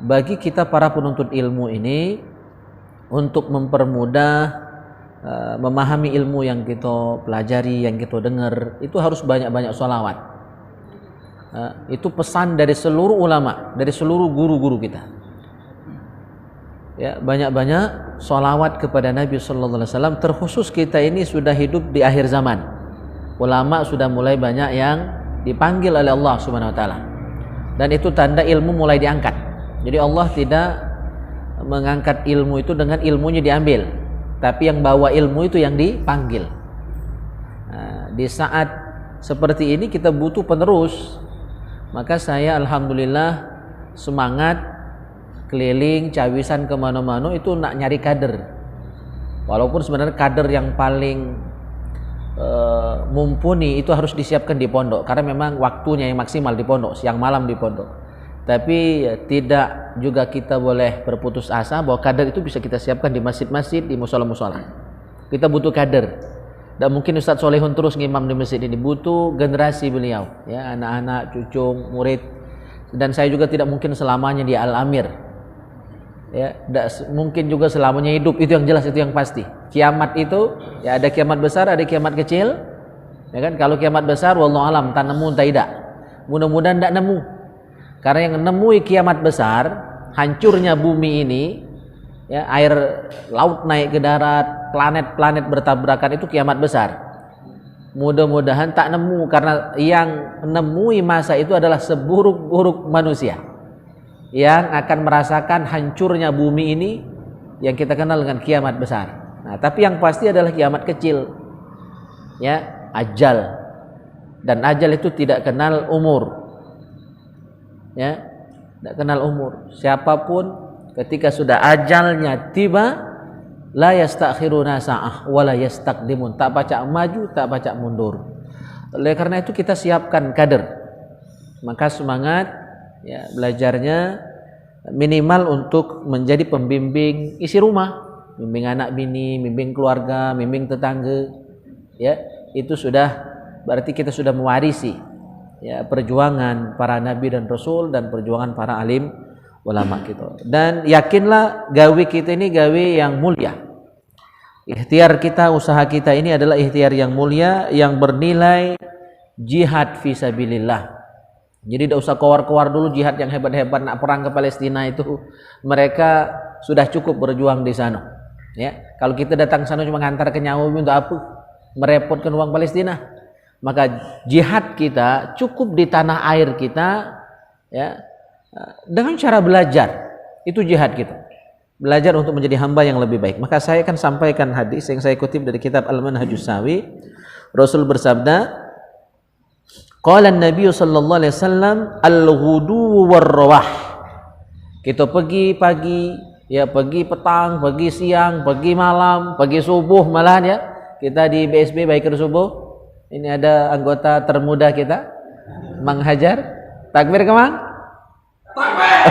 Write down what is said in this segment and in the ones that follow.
bagi kita para penuntut ilmu ini untuk mempermudah memahami ilmu yang kita pelajari, yang kita dengar, itu harus banyak-banyak sholawat. Itu pesan dari seluruh ulama, dari seluruh guru-guru kita. Ya, banyak-banyak sholawat kepada Nabi Sallallahu Alaihi Wasallam. Terkhusus kita ini sudah hidup di akhir zaman. Ulama sudah mulai banyak yang dipanggil oleh Allah Subhanahu Wa Taala. Dan itu tanda ilmu mulai diangkat. Jadi Allah tidak mengangkat ilmu itu dengan ilmunya diambil, tapi yang bawa ilmu itu yang dipanggil. Di saat seperti ini kita butuh penerus. Maka saya alhamdulillah semangat keliling cawisan kemana-mana itu nak nyari kader. Walaupun sebenarnya kader yang paling mumpuni itu harus disiapkan di pondok, karena memang waktunya yang maksimal di pondok, siang malam di pondok. Tapi tidak juga kita boleh berputus asa bahwa kader itu bisa kita siapkan di masjid-masjid, di musola-musola. Kita butuh kader. Dan mungkin Ustadz Solehun terus ngimam di masjid ini, butuh generasi beliau, ya, anak-anak, cucu, murid. Dan saya juga tidak mungkin selamanya di Al-Amir, ya, tidak mungkin juga selamanya hidup, itu yang jelas, itu yang pasti. Kiamat itu ya ada kiamat besar, ada kiamat kecil, ya kan? Kalau kiamat besar, wallahu alam, tak nemu, tak tidak. Mudah-mudahan tidak nemu, karena yang menemui kiamat besar, hancurnya bumi ini, ya, air laut naik ke darat, planet-planet bertabrakan, itu kiamat besar. Mudah-mudahan tak nemu, karena yang menemui masa itu adalah seburuk-buruk manusia yang akan merasakan hancurnya bumi ini, yang kita kenal dengan kiamat besar. Nah, tapi yang pasti adalah kiamat kecil, ya, ajal. Dan ajal itu tidak kenal umur, ya, tidak kenal umur. Siapapun ketika sudah ajalnya tiba, la yastakhiruna sa'ah wa la yastaqdimun, tak pacak maju, tak pacak mundur. Oleh karena itu kita siapkan kader. Maka semangat, ya, belajarnya minimal untuk menjadi pembimbing isi rumah, bimbing anak bini, bimbing keluarga, bimbing tetangga, ya, itu sudah berarti kita sudah mewarisi, ya, perjuangan para nabi dan rasul dan perjuangan para alim ulama kita. Dan yakinlah gawe kita ini gawe yang mulia. Ikhtiar kita, usaha kita ini adalah ikhtiar yang mulia, yang bernilai jihad fisabilillah. Jadi tidak usah kewar-kewar dulu jihad yang hebat-hebat, nak perang ke Palestina itu mereka sudah cukup berjuang di sana. Ya, kalau kita datang sana cuma ngantar ke nyawa untuk apa? Merepotkan uang Palestina. Maka jihad kita cukup di tanah air kita, ya, dengan cara belajar. Itu jihad kita. Belajar untuk menjadi hamba yang lebih baik. Maka saya akan sampaikan hadis yang saya kutip dari kitab Al-Manhajus Sawi. Rasul bersabda, qala an-nabiy sallallahu alaihi wasallam, al-ghudu war-rawah. Kita pergi pagi, ya, pergi petang, pergi siang, pergi malam, pergi subuh malahan, ya. Kita di BSB Biker Subuh. Ini ada anggota termuda kita, Mang Hajar. Takbir ke Mang? Takbir.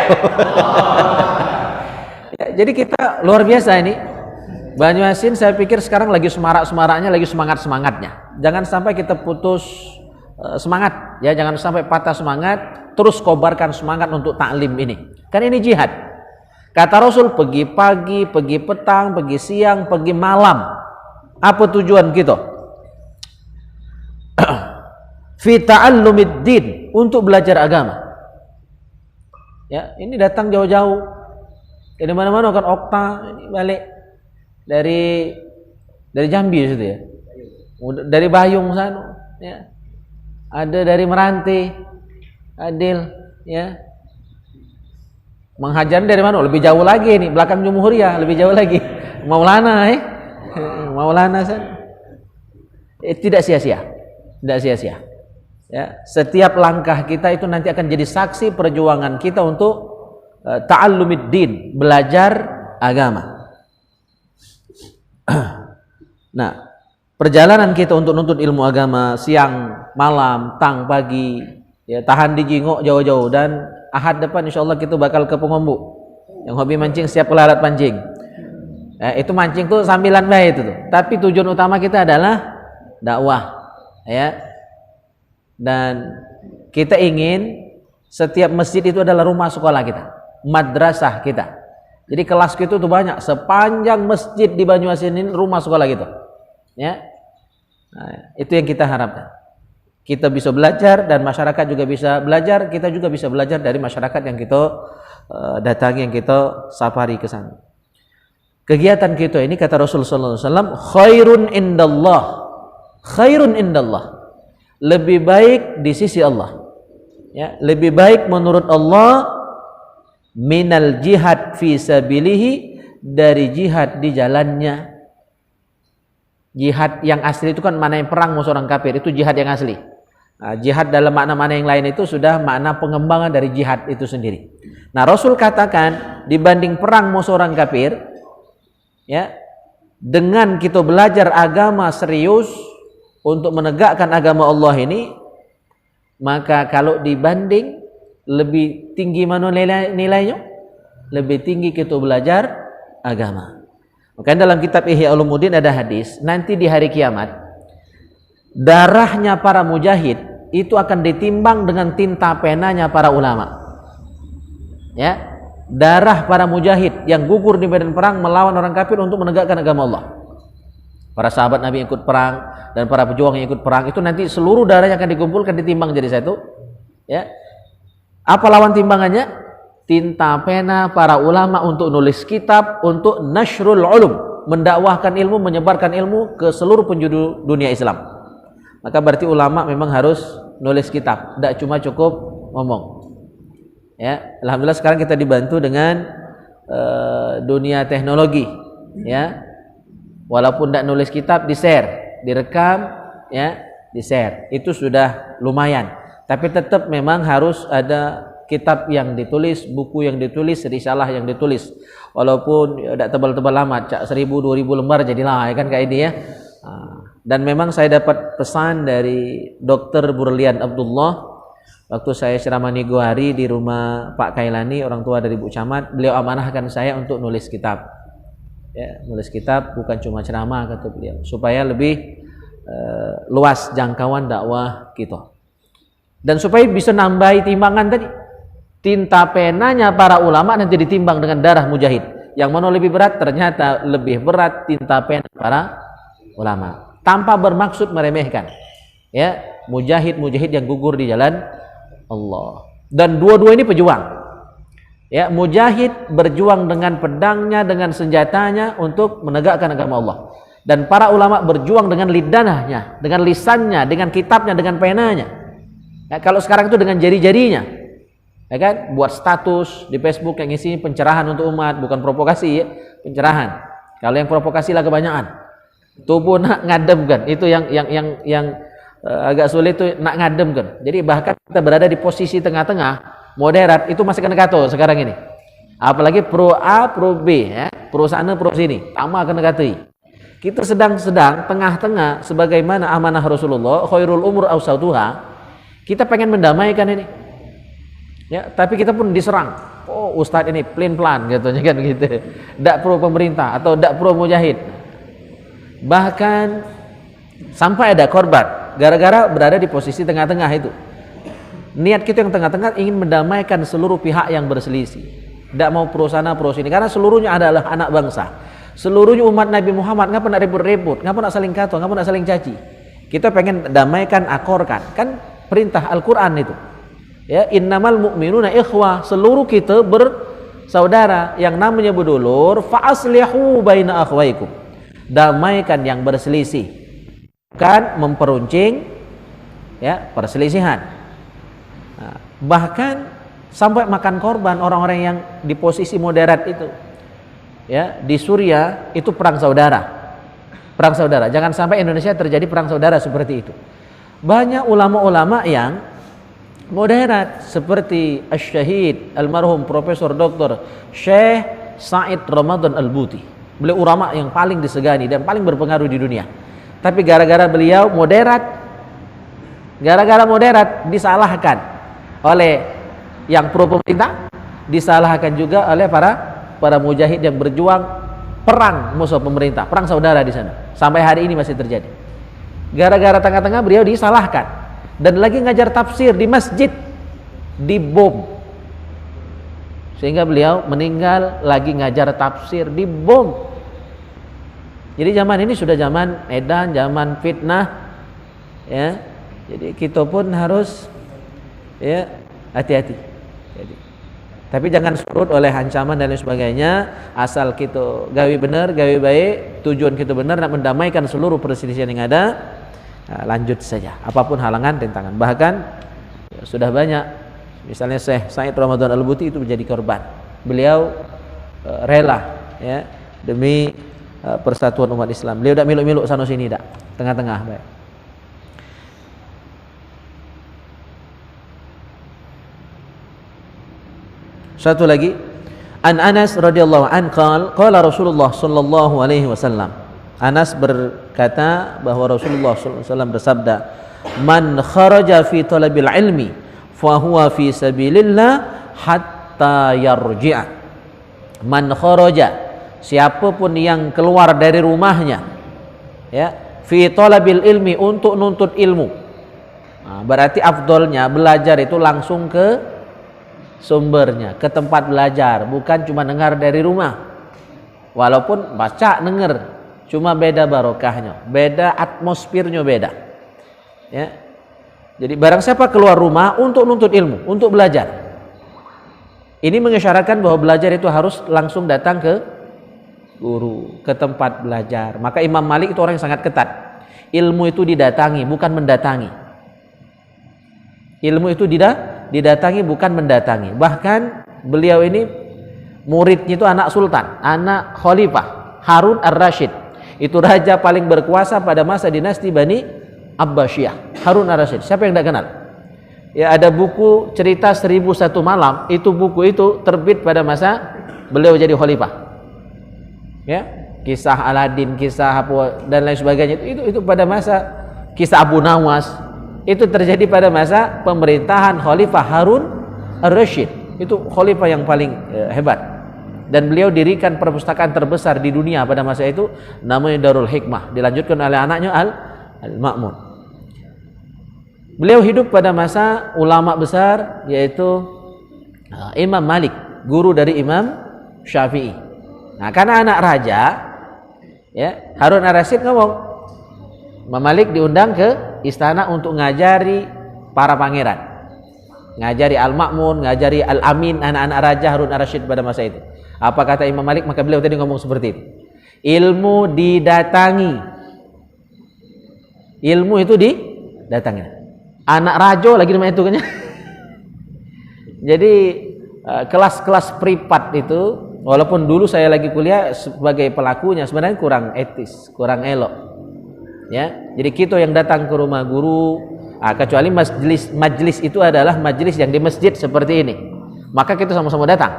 Ya, jadi kita luar biasa ini. Banyuasin saya pikir sekarang lagi semarak-semaraknya, lagi semangat-semangatnya. Jangan sampai kita putus semangat, ya, jangan sampai patah semangat, terus kobarkan semangat untuk taklim ini. Kan ini jihad. Kata Rasul, pergi pagi, pergi petang, pergi siang, pergi malam. Apa tujuan kita? Fi ta'allumiddin, untuk belajar agama. Ya, ini datang jauh-jauh. Dari mana-mana kan Okta ini balik dari Jambi situ, ya. Dari Bayung sana, ya. Ada dari Meranti, Adil, ya. Menghajar dari mana? Lebih jauh lagi nih, belakang Jumhuriyah, lebih jauh lagi. Maulana, Maulana sana. Tidak sia-sia. Tidak sia-sia. Ya, setiap langkah kita itu nanti akan jadi saksi perjuangan kita untuk ta'allumiddin, belajar agama. Nah, perjalanan kita untuk nuntut ilmu agama siang, malam, tang, pagi, ya, tahan di Jingok jauh-jauh, dan Ahad depan insyaallah kita bakal ke Pengombu. Yang hobi mancing siap pelarat pancing. Itu mancing tuh sambilan bae itu tuh. Tapi tujuan utama kita adalah dakwah, ya. Dan kita ingin setiap masjid itu adalah rumah sekolah kita. madrasah kita. Jadi kelas itu tuh banyak, sepanjang masjid di Banyuasin ini rumah sekolah gitu. Ya. Nah, itu yang kita harapkan. Kita bisa belajar dan masyarakat juga bisa belajar, kita juga bisa belajar dari masyarakat yang kita datangi, yang kita safari ke sana. Kegiatan kita ini kata Rasulullah SAW, khairun indallah, lebih baik di sisi Allah, ya, lebih baik menurut Allah minal jihad fi sabilihi, dari jihad di jalannya. Jihad yang asli itu kan mana yang perang musuh orang kafir, itu jihad yang asli. Nah, jihad dalam makna-makna yang lain itu sudah makna pengembangan dari jihad itu sendiri. Nah, Rasul katakan dibanding perang musuh orang kafir, ya, dengan kita belajar agama serius untuk menegakkan agama Allah ini, maka kalau dibanding lebih tinggi mana nilainya? Lebih tinggi kita belajar agama. Maka dalam kitab Ihya Ulumuddin ada hadis, nanti di hari kiamat darahnya para mujahid itu akan ditimbang dengan tinta penanya para ulama. Ya, darah para mujahid yang gugur di medan perang melawan orang kafir untuk menegakkan agama Allah. Para sahabat Nabi yang ikut perang dan para pejuang yang ikut perang itu nanti seluruh darahnya akan dikumpulkan, ditimbang jadi satu. Ya. Apa lawan timbangannya? Tinta pena para ulama untuk nulis kitab, untuk nashrul ulum, mendakwahkan ilmu, menyebarkan ilmu ke seluruh penjuru dunia Islam. Maka berarti ulama memang harus nulis kitab, tidak cuma cukup ngomong. Ya, alhamdulillah sekarang kita dibantu dengan dunia teknologi, ya. Walaupun tidak nulis kitab, di-share, direkam, ya, di-share. Itu sudah lumayan. Tapi tetap memang harus ada kitab yang ditulis, buku yang ditulis, risalah yang ditulis. Walaupun tidak tebal-tebal amat, 1000-2000 lembar jadilah, ya kan kayak ini ya. Dan memang saya dapat pesan dari Dr. Burlian Abdullah waktu saya ceramah Niguari di rumah Pak Kailani, orang tua dari Bu Camat. Beliau amanahkan saya untuk nulis kitab, ya, nulis kitab, bukan cuma ceramah kata beliau, supaya lebih luas jangkauan dakwah kita, dan supaya bisa nambahi timbangan tadi. Tinta penanya para ulama nanti ditimbang dengan darah mujahid, yang mana lebih berat? Ternyata lebih berat tinta pena para ulama, tanpa bermaksud meremehkan, ya, mujahid yang gugur di jalan Allah. Dan dua-dua ini pejuang, ya, mujahid berjuang dengan pedangnya, dengan senjatanya untuk menegakkan agama Allah, dan para ulama berjuang dengan lidanahnya, dengan lisannya, dengan kitabnya, dengan penanya, ya, kalau sekarang itu dengan jari-jarinya, ya kan, buat status di Facebook yang isi pencerahan untuk umat, bukan provokasi, ya, pencerahan. Kalau yang provokasi lah kebanyakan, tubuh nak ngadem kan, itu yang agak sulit itu nak ngadem kan. Jadi bahkan kita berada di posisi tengah-tengah, moderat, itu masih kena kato sekarang ini. Apalagi pro A, pro B, ya, pro sana, pro sini, sama kena katai. Kita sedang tengah-tengah, sebagaimana amanah Rasulullah, khairul umur awsatuha. Kita pengen mendamaikan ini, ya, tapi kita pun diserang. Oh, ustadz ini plan gitu, kan gitu. Tidak pro pemerintah atau tidak pro mujahid. Bahkan sampai ada korban gara-gara berada di posisi tengah-tengah itu. Niat kita yang tengah-tengah ingin mendamaikan seluruh pihak yang berselisih. Tidak mau pro sana pro sini, karena seluruhnya adalah anak bangsa. Seluruhnya umat Nabi Muhammad, ngapa nak ribut-ribut, ngapa nak saling kato, ngapa nak saling caci. Kita pengen damaikan, akorkan. Kan perintah Al-Qur'an itu. Ya, innamal mu'minuna ikhwah, seluruh kita bersaudara, yang namanya berdulur, fa aslihu baina akhwaikum. Damaikan yang berselisih, bukan memperuncing, ya, perselisihan. Nah, bahkan sampai makan korban orang-orang yang di posisi moderat itu, ya, di Suriah itu perang saudara. Jangan sampai Indonesia terjadi perang saudara seperti itu. Banyak ulama-ulama yang moderat seperti Asy-Syahid almarhum Profesor Dr. Syekh Said Ramadan Al-Buti. Beliau ulama yang paling disegani dan paling berpengaruh di dunia. Tapi gara-gara beliau moderat, disalahkan oleh yang pro pemerintah, disalahkan juga oleh para mujahid yang berjuang perang musuh pemerintah, perang saudara di sana. Sampai hari ini masih terjadi. Gara-gara tengah-tengah beliau disalahkan, dan lagi ngajar tafsir di masjid, dibom. Sehingga beliau meninggal lagi ngajar tafsir, dibom. Jadi zaman ini sudah zaman edan, zaman fitnah, ya. Jadi kita pun harus, ya, hati-hati. Tapi jangan surut oleh ancaman dan lain sebagainya. Asal kita gawe benar, gawe baik, tujuan kita benar, nak mendamaikan seluruh perselisihan yang ada, lanjut saja. Apapun halangan, rintangan. Bahkan ya, sudah banyak, misalnya Syekh Said Ramadan Al-Buti itu menjadi korban. Beliau rela, ya, demi persatuan umat Islam. Beliau tidak miluk-miluk sana sini, tak tengah-tengah, baik. Satu lagi, an Anas radhiyallahu an qala Rasulullah sallallahu alaihi wasallam. Anas berkata bahwa Rasulullah sallallahu alaihi wasallam bersabda, "Man kharaja fi talabil ilmi fa huwa fi sabilillah hatta yarji'a." Man kharaja, siapapun yang keluar dari rumahnya, ya, fi talabil ilmi, untuk nuntut ilmu. Nah, berarti afdolnya belajar itu langsung ke sumbernya, ke tempat belajar, bukan cuma dengar dari rumah. Walaupun baca dengar, cuma beda barokahnya, beda atmosfernya, beda, ya. Jadi barang siapa keluar rumah untuk nuntut ilmu, untuk belajar, ini mengisyaratkan bahwa belajar itu harus langsung datang ke guru, ke tempat belajar. Maka Imam Malik itu orang yang sangat ketat. Ilmu itu didatangi, bukan mendatangi. Ilmu itu didatangi, bukan mendatangi. Bahkan beliau ini muridnya itu anak sultan, anak khalifah Harun Ar-Rasyid. Itu raja paling berkuasa pada masa dinasti Bani Abbasiyah, Harun Ar-Rasyid. Siapa yang tidak kenal? Ya, ada buku cerita 1001 malam. Itu buku itu terbit pada masa beliau jadi khalifah. Ya, kisah Aladin, kisah apa dan lain sebagainya itu pada masa kisah Abu Nawas. Itu terjadi pada masa pemerintahan Khalifah Harun Ar-Rasyid. Itu khalifah yang paling hebat. Dan beliau dirikan perpustakaan terbesar di dunia pada masa itu, namanya Darul Hikmah, dilanjutkan oleh anaknya Al-Ma'mun. Beliau hidup pada masa ulama besar, yaitu Imam Malik, guru dari Imam Syafi'i. Nah, karena anak raja, ya, Harun Ar-Rasyid ngomong, Imam Malik diundang ke istana untuk ngajari para pangeran, ngajari Al-Ma'mun, ngajari Al-Amin, anak-anak raja Harun Ar-Rasyid pada masa itu. Apa kata Imam Malik? Maka beliau tadi ngomong seperti itu. Ilmu didatangi. Ilmu itu didatangi. Anak raja lagi namanya itu kan. Jadi kelas-kelas privat itu, walaupun dulu saya lagi kuliah sebagai pelakunya, sebenarnya kurang etis, kurang elok. Ya, jadi kita yang datang ke rumah guru, kecuali majlis itu adalah majlis yang di masjid seperti ini, maka kita sama-sama datang.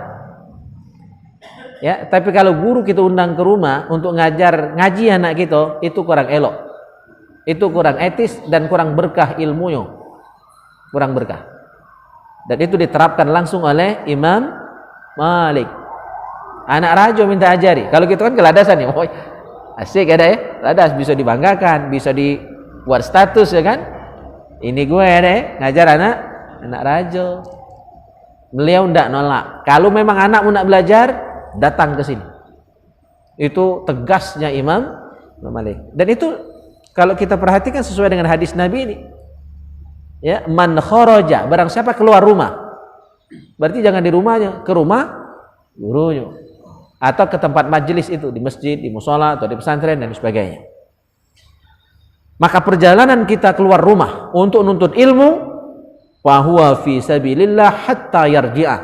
Ya, tapi kalau guru kita undang ke rumah untuk ngaji anak kita, itu kurang elok, itu kurang etis dan kurang berkah ilmunya, kurang berkah. Dan itu diterapkan langsung oleh Imam Malik. Anak raja minta ajari, kalau gitu kan keladasan ya. Asik ada ya, ada bisa dibanggakan, bisa dibuat status ya kan. Ini gue deh ngajar anak raja. Beliau ndak nolak. Kalau memang anakmu nak belajar, datang ke sini. Itu tegasnya Imam Malik. Dan itu kalau kita perhatikan sesuai dengan hadis Nabi ini. Ya, man kharaja, barang siapa keluar rumah. Berarti jangan di rumahnya, ke rumah gurunya. Atau ke tempat majelis itu, di masjid, di mushola, atau di pesantren dan sebagainya. Maka perjalanan kita keluar rumah untuk nuntut ilmu, wa huwa fi sabilillah hatta yarji'a.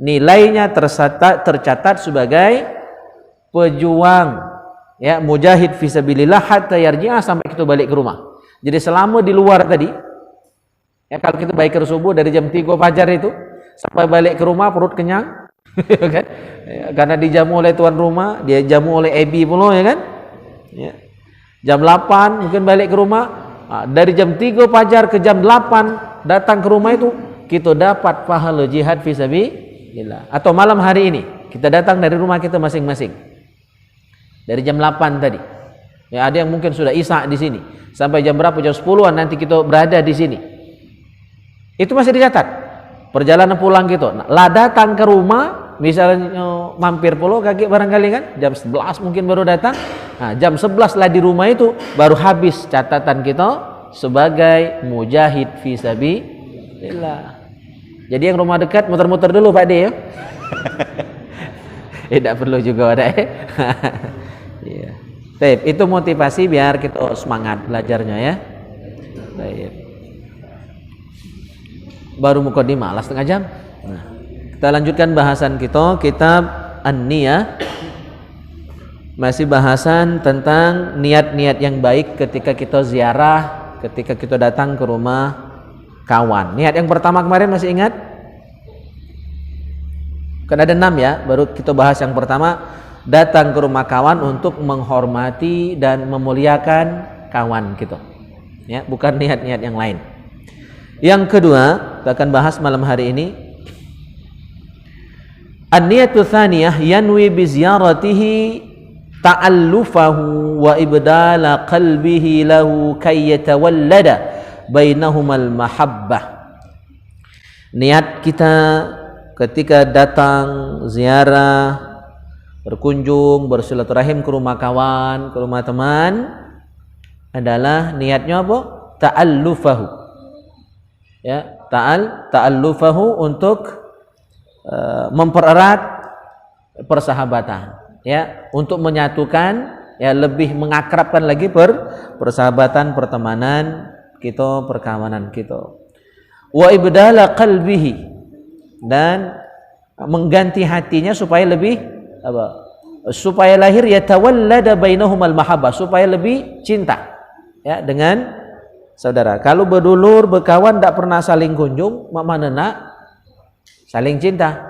Nilainya tercatat sebagai pejuang, ya, mujahid fi sabilillah hatta yarji'a, sampai kita balik ke rumah. Jadi selama di luar tadi, ya, kalau kita baik ke subuh dari jam 3 fajar itu sampai balik ke rumah perut kenyang. Kan? Ya, karena dijamu oleh tuan rumah, dia jamu oleh Ebi pula, ya kan? Ya. Jam 8 mungkin balik ke rumah. Dari jam 3 fajar ke jam 8 datang ke rumah itu, kita dapat pahala jihad fi sabilillah. Atau malam hari ini kita datang dari rumah kita masing-masing. Dari jam 8 tadi. Ya, ada yang mungkin sudah isya di sini. Sampai jam berapa? Jam 10-an nanti kita berada di sini. Itu masih dicatat. Perjalanan pulang gitu. Lah datang ke rumah misalnya mampir pulau kaki barangkali kan jam 11 mungkin baru datang. Nah, jam 11 lah di rumah itu baru habis catatan kita sebagai mujahid fi sabilillah. Jadi yang rumah dekat muter-muter dulu Pak De ya. Tidak perlu juga ada ya. Baik, itu motivasi biar kita semangat belajarnya ya. Baik. Baru mukadimah lah setengah jam. Nah, kita lanjutkan bahasan kita kitab An-Niyah. Masih bahasan tentang niat-niat yang baik ketika kita ziarah, ketika kita datang ke rumah kawan. Niat yang pertama kemarin masih ingat? Kan ada 6 ya, baru kita bahas yang pertama, datang ke rumah kawan untuk menghormati dan memuliakan kawan kita. Ya, bukan niat-niat yang lain. Yang kedua, kita akan bahas malam hari ini an-niyatu tsaniyah yanwi bi ziyaratihi ta'allufahu wa ibdala qalbihi lahu kay yatawallada bainahumal mahabbah. Niat kita ketika datang ziarah, berkunjung, bersilaturahim ke rumah kawan, ke rumah teman adalah niatnya apa? Ta'allufahu. Ya, ta'allufahu untuk mempererat persahabatan, ya, untuk menyatukan, ya, lebih mengakrabkan lagi persahabatan, pertemanan kita, perkawanan kita. Wa ibdala qalbihi, dan mengganti hatinya supaya lebih apa? Supaya lahir yatawallada bainahumal mahabbah, supaya lebih cinta, ya, dengan saudara. Kalau berdulur, berkawan tidak pernah saling kunjung, mana nak saling cinta,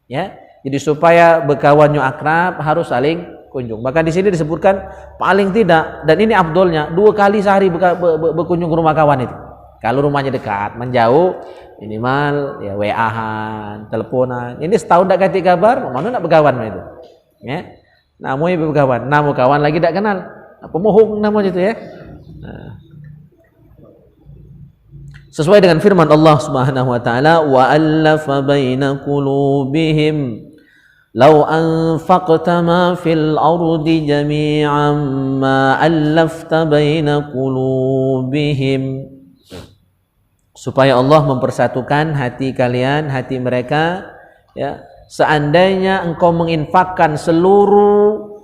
ya. Jadi supaya berkawannya akrab harus saling kunjung. Bahkan di sini disebutkan paling tidak, dan ini afdolnya 2 kali sehari berkunjung ke rumah kawan itu. Kalau rumahnya dekat, menjauh minimal ya WA-an, teleponan. Ini setahun tak ganti kabar, mana nak berkawan itu? Ya. Namanya berkawan, nama kawan lagi tak kenal. Pemohong namanya itu ya. Nah. Sesuai dengan firman Allah Subhanahu wa taala, wa allafa baina qulubihim law anfaqta ma fil ardi jami'an ma allafta baina qulubihim. Supaya Allah mempersatukan hati kalian, hati mereka, ya. Seandainya engkau menginfakkan seluruh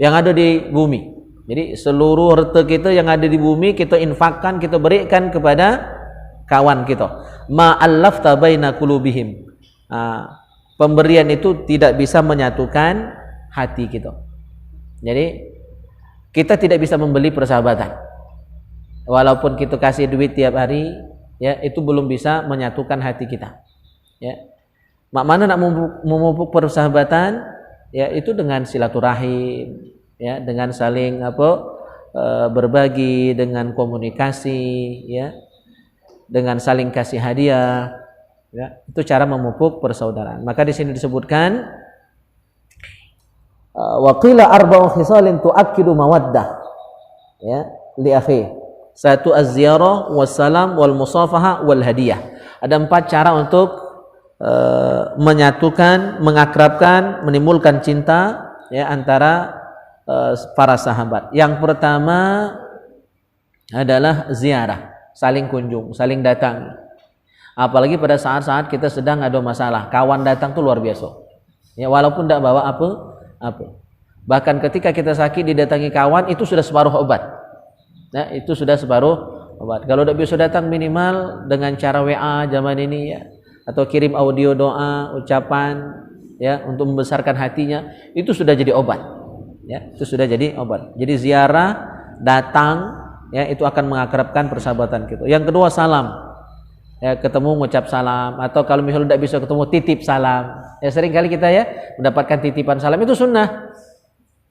yang ada di bumi. Jadi seluruh harta kita yang ada di bumi kita infakkan, kita berikan kepada kawan kita. Ma'allafta baina qulubihim. Pemberian itu tidak bisa menyatukan hati kita. Jadi kita tidak bisa membeli persahabatan. Walaupun kita kasih duit tiap hari, ya, itu belum bisa menyatukan hati kita. Ya. Mana nak memupuk persahabatan, ya, itu dengan silaturahim, ya, dengan saling berbagi, dengan komunikasi, ya, dengan saling kasih hadiah, ya, itu cara memupuk persaudaraan. Maka di sini disebutkan wa qila arba'u khisalin tu'akkidu mawaddah, ya, li akhi. 1 az-ziyarah wassalam wal musafaha wal hadiah. Ada 4 cara untuk menyatukan, mengakrabkan, menimbulkan cinta, ya, antara para sahabat. Yang pertama adalah ziarah, saling kunjung, saling datang. Apalagi pada saat-saat kita sedang ada masalah, kawan datang tuh luar biasa. Ya, walaupun tidak bawa apa. Bahkan ketika kita sakit didatangi kawan itu sudah separuh obat. Nah, itu sudah separuh obat. Kalau tidak bisa datang minimal dengan cara WA zaman ini, ya, atau kirim audio doa, ucapan, ya, untuk membesarkan hatinya, itu sudah jadi obat. Ya, itu sudah jadi obat. Jadi ziarah, datang, ya, itu akan mengakrabkan persahabatan kita. Yang kedua salam. Ya, ketemu mengucap salam, atau kalau misalnya tidak bisa ketemu titip salam. Ya, sering kali kita, ya, mendapatkan titipan salam, itu sunnah.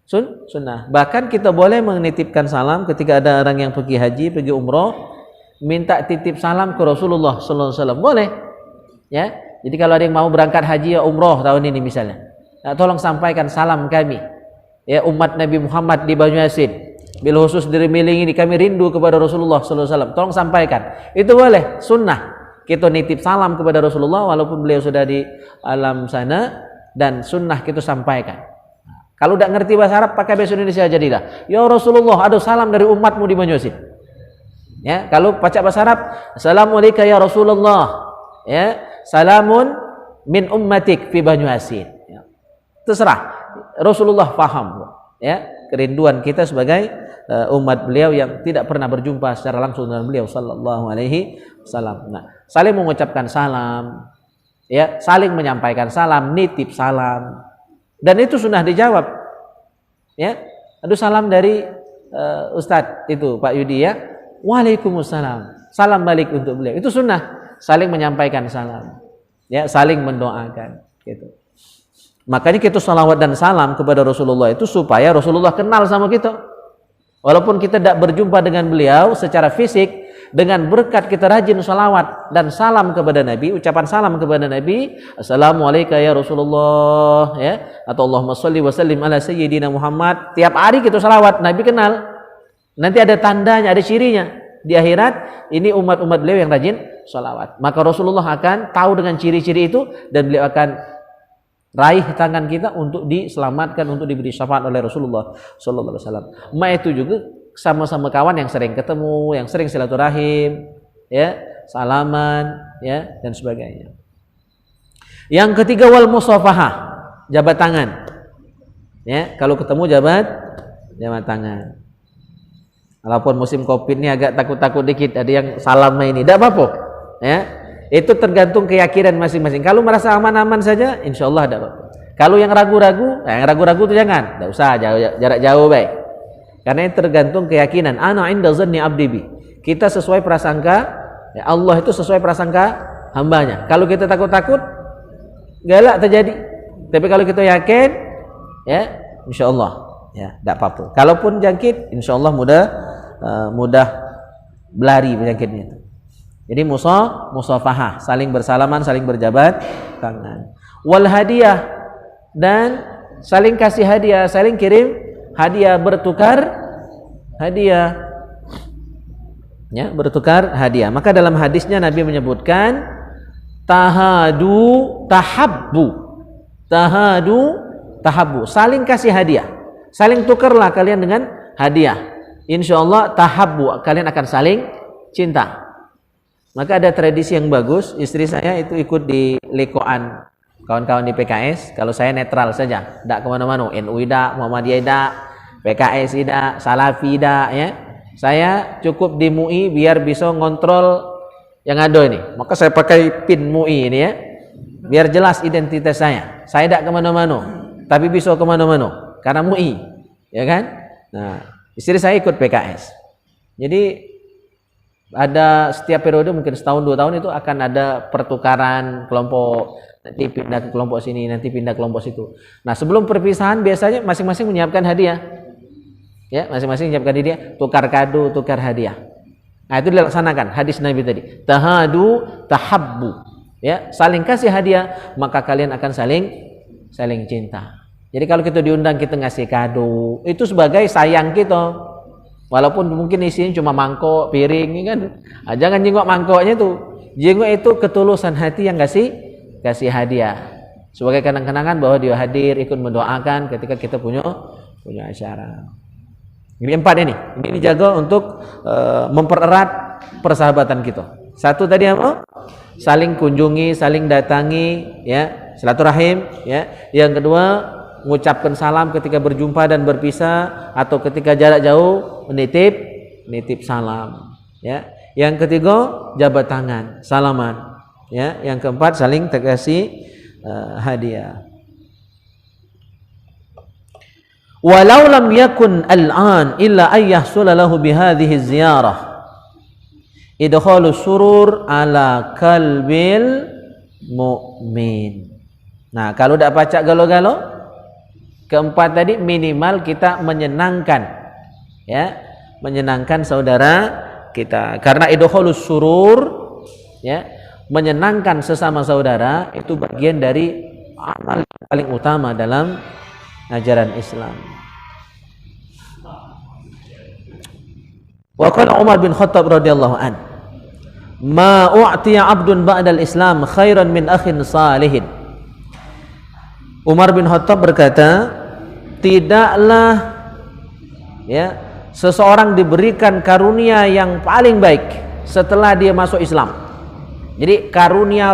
Sunnah. Bahkan kita boleh menitipkan salam ketika ada orang yang pergi haji, pergi umroh, minta titip salam ke Rasulullah sallallahu alaihi wasallam. Boleh. Ya. Jadi kalau ada yang mau berangkat haji ya umroh tahun ini misalnya, tolong sampaikan salam kami. Ya, umat Nabi Muhammad di Banyuasin, bil khusus di Remiling ini kami rindu kepada Rasulullah sallallahu alaihi wasallam. Tolong sampaikan. Itu boleh, sunnah. kita nitip salam kepada Rasulullah walaupun beliau sudah di alam sana, dan sunnah kita sampaikan. Kalau tidak ngerti bahasa Arab pakai bahasa Indonesia jadilah. Ya Rasulullah, ada salam dari umatmu di Banyuasin. Ya, kalau baca bahasa Arab, Assalamualaikum ya Rasulullah. Ya, salamun min ummatik fi Banyuasin. Ya. Terserah. Rasulullah paham. Ya, kerinduan kita sebagai umat beliau yang tidak pernah berjumpa secara langsung dengan beliau sallallahu alaihi wasallam. Nah, saling mengucapkan salam, ya, saling menyampaikan salam, nitip salam, dan itu sunnah dijawab. Ya, aduh salam dari Ustadz itu Pak Yudi, ya, waalaikumsalam, salam balik untuk beliau. Itu sunnah, saling menyampaikan salam, ya, saling mendoakan, gitu. Makanya kita salawat dan salam kepada Rasulullah itu supaya Rasulullah kenal sama kita. Walaupun kita tidak berjumpa dengan beliau secara fisik, dengan berkat kita rajin salawat dan salam kepada Nabi, ucapan salam kepada Nabi, Assalamualaikum ya Rasulullah, ya, atau Allahumma sholli wa sallim ala sayyidina Muhammad. Tiap hari kita salawat, Nabi kenal. Nanti ada tandanya, ada cirinya. Di akhirat, ini umat-umat beliau yang rajin salawat. Maka Rasulullah akan tahu dengan ciri-ciri itu, dan beliau akan raih tangan kita untuk diselamatkan, untuk diberi syafaat oleh Rasulullah sallallahu alaihi wasallam. Itu juga sama-sama kawan yang sering ketemu, yang sering silaturahim, ya, salaman, ya, dan sebagainya. Yang ketiga, wal musafahah, jabat tangan. Ya, kalau ketemu jabat tangan. Walaupun musim Covid ini agak takut-takut dikit, ada yang salam ini, tidak apa-apa. Ya. Itu tergantung keyakinan masing-masing. Kalau merasa aman-aman saja, insya Allah ada apa-apa. Kalau yang ragu-ragu, itu jangan. Tidak usah, jarak jauh baik. Karena itu tergantung keyakinan. Ana inda zanni abdi bi. Kita sesuai prasangka, ya, Allah itu sesuai prasangka hambanya. Kalau kita takut-takut, galak terjadi. Tapi kalau kita yakin, ya, insya Allah, ya, tidak apa-apa. Kalaupun jangkit, insya Allah mudah berlari penyakitnya itu. Jadi musafahah, saling bersalaman, saling berjabat tangan. Wal hadiah, dan saling kasih hadiah, saling kirim hadiah, bertukar hadiah. Ya, bertukar hadiah. Maka dalam hadisnya Nabi menyebutkan tahadu tahabbu, saling kasih hadiah. Saling tukarlah kalian dengan hadiah. Insyaallah tahabbu, kalian akan saling cinta. Maka ada tradisi yang bagus, istri saya itu ikut di lekoan kawan-kawan di PKS. Kalau saya netral saja, tidak kemana-mana, NU tidak, Muhammadiyah tidak, PKS tidak, Salafi tidak, ya. Saya cukup di MUI biar bisa ngontrol yang ada ini. Maka saya pakai pin MUI ini, ya, biar jelas identitas saya. Saya tidak kemana-mana, tapi bisa kemana-mana karena MUI, ya kan? Nah, istri saya ikut PKS. Jadi ada setiap periode, mungkin setahun 2 tahun itu akan ada pertukaran kelompok, nanti pindah ke kelompok sini, nanti pindah ke kelompok situ. Nah, sebelum perpisahan biasanya masing-masing menyiapkan hadiah. Ya, masing-masing menyiapkan hadiah, tukar kado, tukar hadiah. Nah, itu dilaksanakan hadis Nabi tadi. Tahadu tahabbu. Ya, saling kasih hadiah, maka kalian akan saling cinta. Jadi kalau kita diundang, kita ngasih kado, itu sebagai sayang kita. Walaupun mungkin isinya cuma mangkok, piring, kan? Nah, jangan jenguk mangkoknya tuh. Jenguk itu ketulusan hati yang kasih hadiah. Sebagai kenang-kenangan bahwa dia hadir, ikut mendoakan ketika kita punya acara. Ini 4 ini dijaga untuk mempererat persahabatan kita. Satu tadi apa? Saling kunjungi, saling datangi, ya, silaturahim, ya. Yang kedua, mengucapkan salam ketika berjumpa dan berpisah, atau ketika jarak jauh menitip salam, ya. Yang ketiga, jabat tangan, salaman, ya. Yang keempat, saling kasih hadiah. Walau lam yakun al-an illa ay yahsul lahu bihadhihi ziyarah idkhalu surur ala qalbil mu'min. Nah, kalau tidak pacak galo-galo, keempat tadi minimal kita menyenangkan, ya, menyenangkan saudara kita. Karena idkhalus surur, ya, menyenangkan sesama saudara itu bagian dari amal paling utama dalam ajaran Islam. Wa qala Umar bin Khattab radhiyallahu an, ma u'tiya 'abdun ba'dal Islam khairan min akhin salihin. Umar bin Khattab berkata, tidaklah ya seseorang diberikan karunia yang paling baik setelah dia masuk Islam. Jadi karunia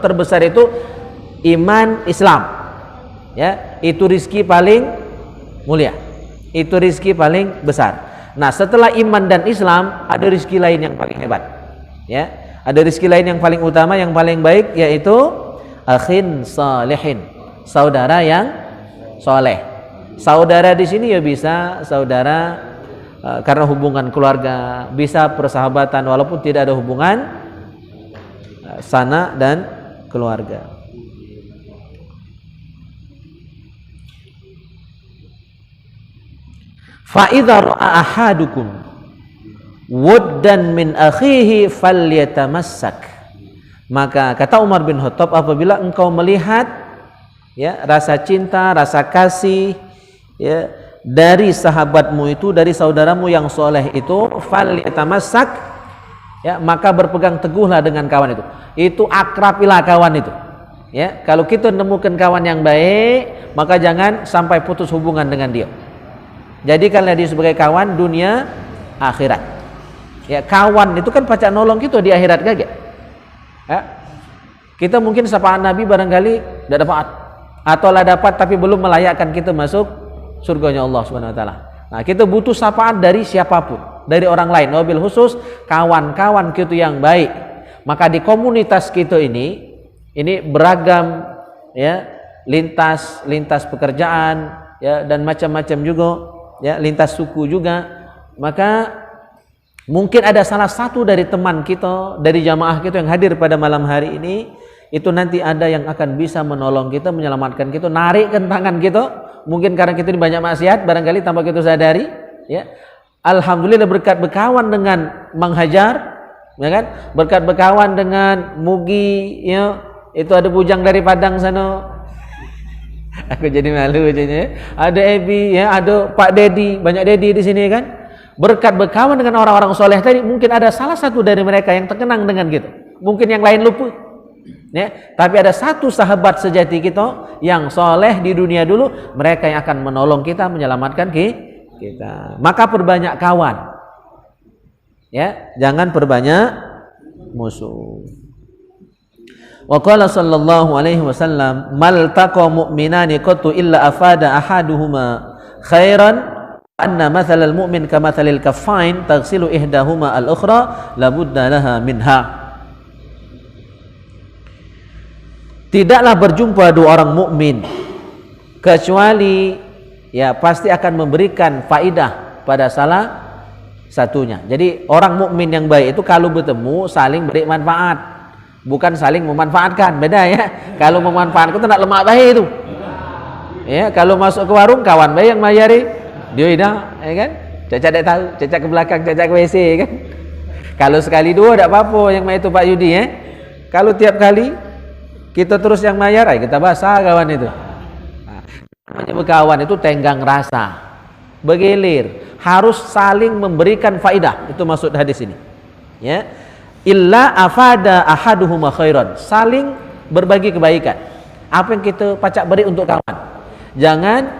terbesar itu iman Islam. Ya, itu rizki paling mulia. Itu rizki paling besar. Nah, setelah iman dan Islam ada rizki lain yang paling hebat. Ya, ada rizki lain yang paling utama, yang paling baik, yaitu akhin salihin, saudara yang soleh. Saudara di sini ya bisa saudara karena hubungan keluarga, bisa persahabatan walaupun tidak ada hubungan sanak dan keluarga. Fa idza ra'a ahadukum wuddan min akhihi falyatamassak. Maka kata Umar bin Khattab, apabila engkau melihat ya rasa cinta, rasa kasih ya dari sahabatmu itu, dari saudaramu yang soleh itu, falyatamassak, ya maka berpegang teguhlah dengan kawan itu. Itu akrabilah kawan itu. Ya, kalau kita menemukan kawan yang baik, maka jangan sampai putus hubungan dengan dia. Jadikanlah dia sebagai kawan dunia akhirat. Ya, kawan itu kan pacak nolong kita di akhirat kaget. Ya. Kita mungkin sapaan Nabi barangkali tidak dapat, atau lah dapat tapi belum melayakkan kita masuk surganya Allah Subhanahu wa taala. Nah, kita butuh sapaan dari siapapun, dari orang lain, wabil khusus kawan-kawan kita yang baik. Maka di komunitas kita ini beragam ya, lintas pekerjaan ya, dan macam-macam juga ya, lintas suku juga. Maka mungkin ada salah satu dari teman kita, dari jamaah kita yang hadir pada malam hari ini, itu nanti ada yang akan bisa menolong kita, menyelamatkan kita, narikkan tangan kita. Mungkin karena kita ini banyak maksiat, barangkali tanpa kita sadari ya. Alhamdulillah berkat berkawan dengan Mang Hajar, ya kan? Berkat berkawan dengan Mugi ya, itu ada bujang dari Padang sana. Aku jadi malu jadinya. Ada Ebi ya, ada Pak Dedi, banyak Dedi di sini kan. Berkat berkawan dengan orang-orang soleh tadi, mungkin ada salah satu dari mereka yang terkenang dengan kita. Mungkin yang lain lupa. Ya, tapi ada satu sahabat sejati kita yang soleh di dunia dulu, mereka yang akan menolong kita, menyelamatkan kita. Maka perbanyak kawan. Ya, jangan perbanyak musuh. Wa qala sallallahu alaihi wasallam, mal taqa mu'minani qattu illa afada ahaduhuma khairan anna mathalal mu'min kamathalil kaffain taghsilu ihdahuma al-ukhra la budda laha minha. Tidaklah berjumpa dua orang mukmin kecuali ya pasti akan memberikan faidah pada salah satunya. Jadi orang mukmin yang baik itu kalau bertemu saling beri manfaat, bukan saling memanfaatkan. Beda ya. Kalau memanfaatkan itu nak lemak baik itu. Ya, kalau masuk ke warung kawan baik yang mayari, dia dah, ya kan? Cacat tak tahu, cacat ke belakang, cacat ke WC kan. Kalau sekali dua tak apa-apa yang mai itu Pak Yudi ya. Kalau tiap kali kita terus yang mayar, kita basah kawan itu. Namanya berkawan itu tenggang rasa, bergilir, harus saling memberikan faidah. Itu maksud hadis ini. Ya, illa afada ahaduhuma khairan, saling berbagi kebaikan. Apa yang kita pacak beri untuk kawan, jangan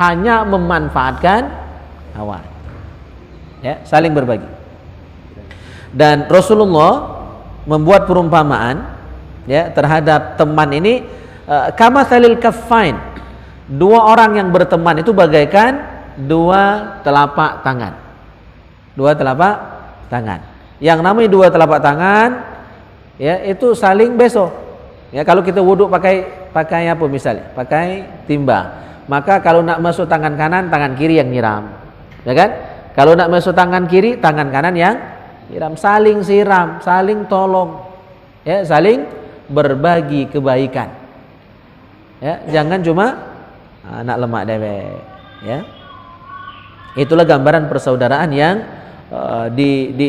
hanya memanfaatkan kawan. Ya, saling berbagi. Dan Rasulullah membuat perumpamaan ya terhadap teman ini, kamathalil kaffain, dua orang yang berteman itu bagaikan dua telapak tangan. Dua telapak tangan. Yang namanya dua telapak tangan ya itu saling besok. Ya, kalau kita wuduk pakai apa misalnya? Pakai timba. Maka kalau nak masuk tangan kanan, tangan kiri yang nyiram. Ya kan? Kalau nak masuk tangan kiri, tangan kanan yang nyiram, saling siram, saling tolong. Ya, saling berbagi kebaikan. Ya, jangan cuma nak lemak dewek. Ya. Itulah gambaran persaudaraan yang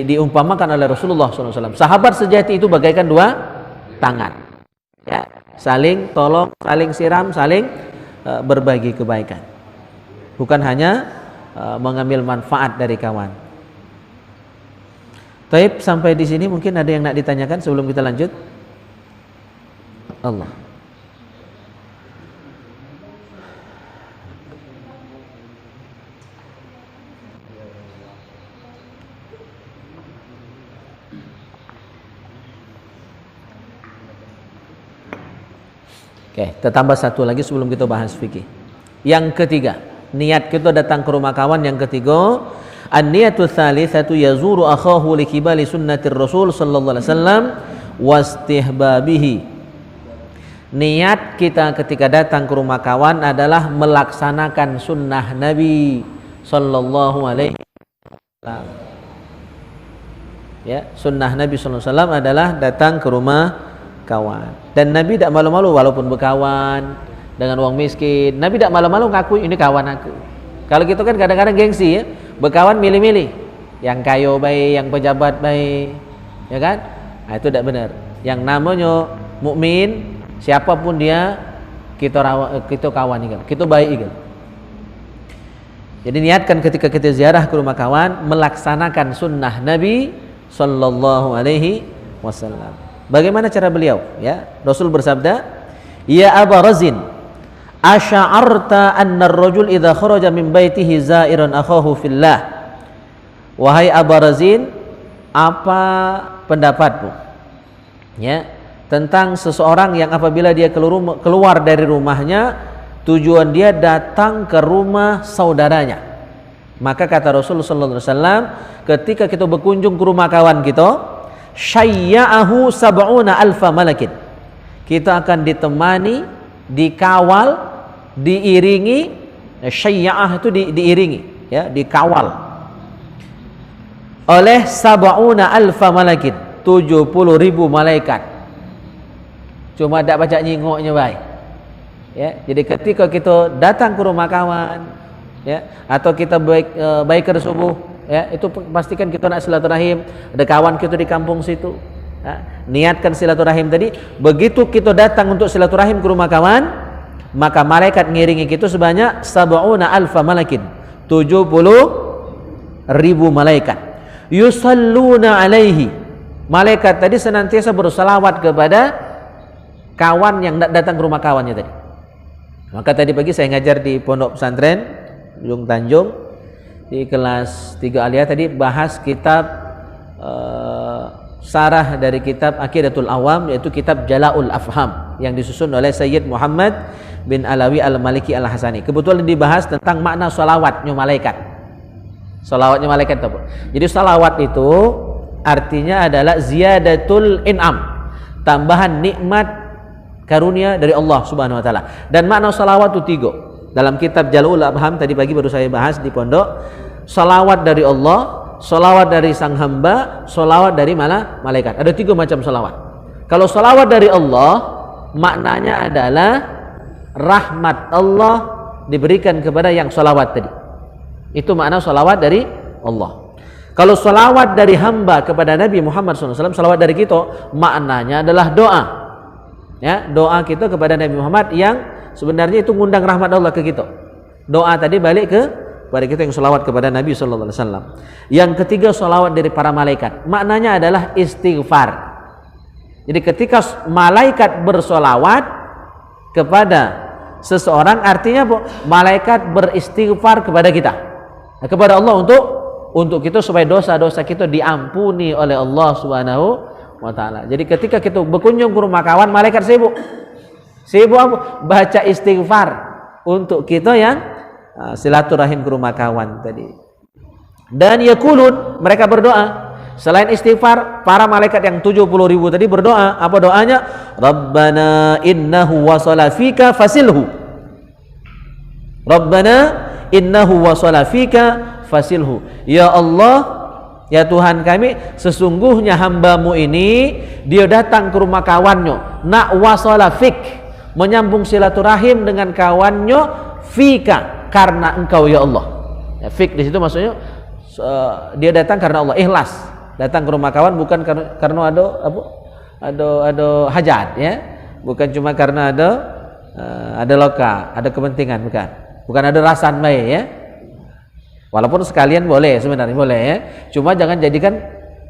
diumpamakan oleh Rasulullah SAW. Sahabat sejati itu bagaikan dua tangan. Ya, saling tolong, saling siram, saling berbagi kebaikan. Bukan hanya mengambil manfaat dari kawan. Taib, sampai di sini mungkin ada yang nak ditanyakan sebelum kita lanjut? Allah. Oke, kita tambah satu lagi sebelum kita bahas fikih. Yang ketiga, niat kita datang ke rumah kawan. Yang ketiga, an-niyatu tsalitsatu yazuru akhahu likibali sunnatir Rasul sallallahu alaihi wasallam wastihbabihi. Niat kita ketika datang ke rumah kawan adalah melaksanakan sunnah Nabi sallallahu alaihi wasallam. Ya, sunnah Nabi sallallahu alaihi wasallam adalah datang ke rumah kawan. Dan Nabi tidak malu-malu walaupun berkawan dengan orang miskin. Nabi tidak malu-malu ngaku ini kawan aku. Kalau gitu kan kadang-kadang gengsi ya, berkawan milih-milih. Yang kayo baik, yang pejabat baik, ya kan? Nah, itu tidak benar. Yang namanya mukmin, siapapun dia, kita kawan ikan, kita baik ikan. Jadi niatkan ketika kita ziarah ke rumah kawan melaksanakan sunnah Nabi sallallahu alaihi wasallam. Bagaimana cara beliau? Ya, Rasul bersabda, "Ya Aba Razin, asy'arta anna ar-rajul idza kharaja min baitihi za'iran akhahu fillah." Wahai Aba Razin, apa pendapatmu? Ya, tentang seseorang yang apabila dia keluar dari rumahnya, tujuan dia datang ke rumah saudaranya. Maka kata Rasul sallallahu alaihi wasallam, ketika kita berkunjung ke rumah kawan kita, syayya'ahu sab'una alfa malakin, kita akan ditemani, dikawal, diiringi. Syayya'ah itu diiringi, ya, dikawal oleh sab'una alfa malakin, 70.000 malaikat. Cuma tak baca nyingoknya baik. Ya, jadi ketika kita datang ke rumah kawan, ya, atau kita baik ke subuh, ya, itu pastikan kita nak silaturahim, ada kawan kita di kampung situ, ya, niatkan silaturahim tadi. Begitu kita datang untuk silaturahim ke rumah kawan, maka malaikat ngiringi kita sebanyak sab'una alfa malakin, 70.000 malaikat. Yusalluna alaihi, malaikat tadi senantiasa bersalawat kepada kawan yang datang ke rumah kawannya tadi. Maka tadi pagi saya ngajar di pondok pesantren Ujung Tanjung, di kelas 3 aliyah tadi bahas kitab sarah dari kitab Aqidatul Awam, yaitu kitab Jala'ul Afham yang disusun oleh Sayyid Muhammad bin Alawi Al-Maliki Al-Hasani. Kebetulan dibahas tentang makna salawatnya malaikat. Salawatnya malaikat itu. Jadi salawat itu artinya adalah ziyadatul in'am, tambahan nikmat karunia dari Allah Subhanahu wa taala. Dan makna salawat itu 3. Dalam kitab Jala'ul Afham tadi pagi baru saya bahas di pondok, salawat dari Allah, salawat dari sang hamba, salawat dari malaikat. Ada 3 macam salawat. Kalau salawat dari Allah, maknanya adalah rahmat Allah diberikan kepada yang salawat tadi. Itu makna salawat dari Allah. Kalau salawat dari hamba kepada Nabi Muhammad SAW, salawat dari kita, maknanya adalah doa. Ya, doa kita kepada Nabi Muhammad yang sebenarnya itu ngundang rahmat Allah ke kita. Doa tadi balik kepada kita yang salawat kepada Nabi sallallahu alaihi wasallam. Yang ketiga, salawat dari para malaikat. Maknanya adalah istighfar. Jadi ketika malaikat bersolawat kepada seseorang, artinya malaikat beristighfar kepada kita, kepada Allah untuk kita supaya dosa-dosa kita diampuni oleh Allah Subhanahu wa taala. Jadi ketika kita berkunjung ke rumah kawan, malaikat sibuk apa? Baca istighfar untuk kita yang silaturahim ke rumah kawan tadi. Dan yaqulun, mereka berdoa. Selain istighfar, para malaikat yang 70.000 tadi berdoa. Apa doanya? Rabbana innahu wasala fika fasilhu. Rabbana innahu wasala fika fasilhu. Ya Allah, ya Tuhan kami, sesungguhnya hambamu ini dia datang ke rumah kawannya, nak wasala fik, menyambung silaturahim dengan kawannya, fika, karena engkau ya Allah. Ya, fik di situ maksudnya dia datang karena Allah, ikhlas datang ke rumah kawan, bukan karena ada hajat, ya, bukan cuma karena ada loka, ada kepentingan, bukan ada rasan baik, ya. Walaupun sekalian boleh, sebenarnya boleh, ya. Cuma jangan jadikan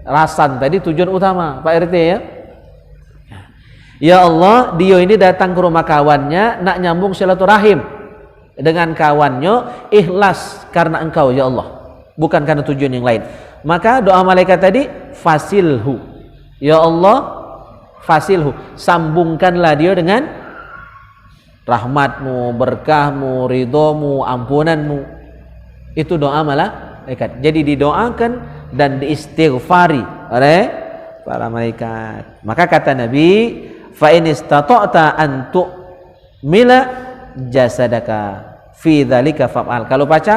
rasan tadi tujuan utama Pak RT ya. Ya Allah, dia ini datang ke rumah kawannya nak nyambung silaturahim dengan kawannya, ikhlas karena engkau ya Allah, bukan karena tujuan yang lain. Maka doa malaikat tadi, fasilhu, ya Allah fasilhu, sambungkanlah dia dengan rahmatmu, berkahmu, ridhomu, ampunanmu. Itu doa malaikat. Jadi didoakan dan diistighfari oleh para malaikat. Maka kata Nabi, fa in istata'ta an tu'mila jasadaka fi dzalika fa'al. Kalau baca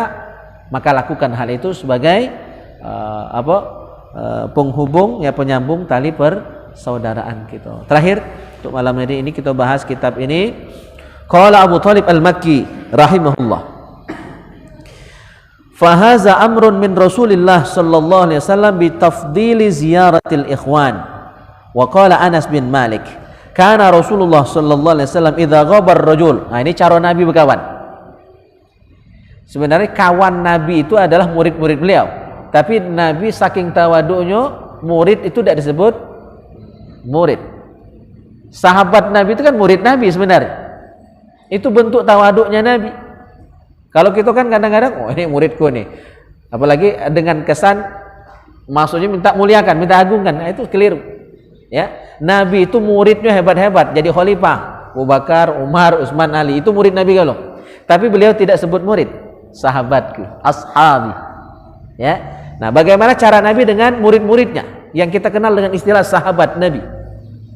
maka lakukan hal itu sebagai penghubung ya, penyambung tali persaudaraan kita. Terakhir untuk malam hari ini kita bahas kitab ini. Qala Abu Thalib Al-Makki rahimahullah, fahaza amrun min Rasulillah sallallahu alaihi wasallam bi tafdili ziyaratil ikhwan. Wa qala Anas bin Malik, kana Rasulullah sallallahu alaihi wasallam idza ghabar rajul. Nah, ini cara Nabi berkawan. Sebenarnya kawan Nabi itu adalah murid-murid beliau, tapi Nabi saking tawaduknya, murid itu tidak disebut murid. Sahabat Nabi itu kan murid Nabi sebenarnya. Itu bentuk tawaduknya Nabi. Kalau kita kan kadang-kadang, oh ini muridku nih, apalagi dengan kesan maksudnya minta muliakan, minta agungkan. Nah, itu keliru ya. Nabi itu muridnya hebat-hebat, jadi khalifah Abu Bakar, Umar, Utsman, Ali, itu murid Nabi kalau. Tapi beliau tidak sebut murid, sahabatku, ashabi ya. Nah, bagaimana cara Nabi dengan murid-muridnya yang kita kenal dengan istilah sahabat Nabi.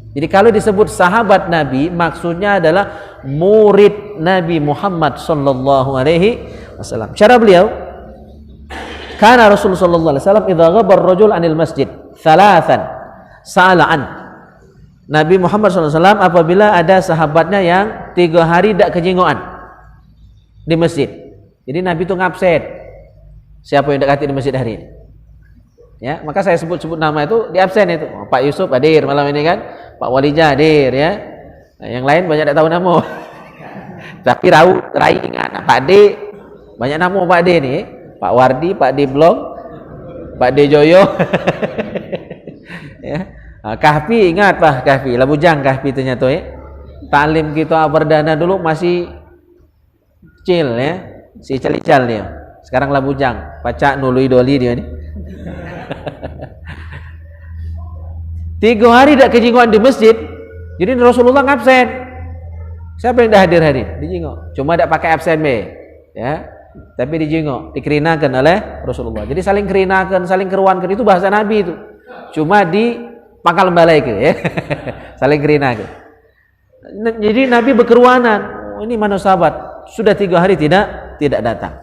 Jadi kalau disebut sahabat Nabi, maksudnya adalah murid Nabi Muhammad sallallahu alaihi wasallam. Cara beliau, kana Rasul sallallahu alaihi wasallam idza ghabar rajul anil masjid thalathan sa'alan. Nabi Muhammad sallallahu alaihi wasallam apabila ada sahabatnya yang 3 hari tidak kejingoan di masjid. Jadi Nabi itu ngabsen. Siapa yang dekati di masjid hari ini? Ya, maka saya sebut-sebut nama itu di absen itu. Oh, Pak Yusuf hadir malam ini kan, Pak Walija hadir ya. Nah, yang lain banyak tidak tahu nama. Tapi rai ingat. Nah, Pak D banyak nama Pak D nih. Pak Wardi, Pak D Blong, Pak D Joyo. Ya. Nah, Kahfi ingat Pak Kahfi, Labujang Kahfi ternyata ya. Taklim kita perdana dulu masih kecil ya, si celical dia. Sekarang Labujang, Pacak Nului Doli dia nih. 3 hari tidak kejingoan di masjid. Jadi Rasulullah ngabsen. Siapa yang dah hadir hari? Dijingok. Cuma tidak pakai absen be, ya. Tapi dijingok, dikerinakan oleh Rasulullah. Jadi saling kerinakan, saling keruankan itu bahasa Nabi itu. Cuma di pangkal balai ke, ya. Saling kerinakan. Jadi Nabi berkeruanan. Oh, ini mana sahabat? Sudah 3 hari tidak datang.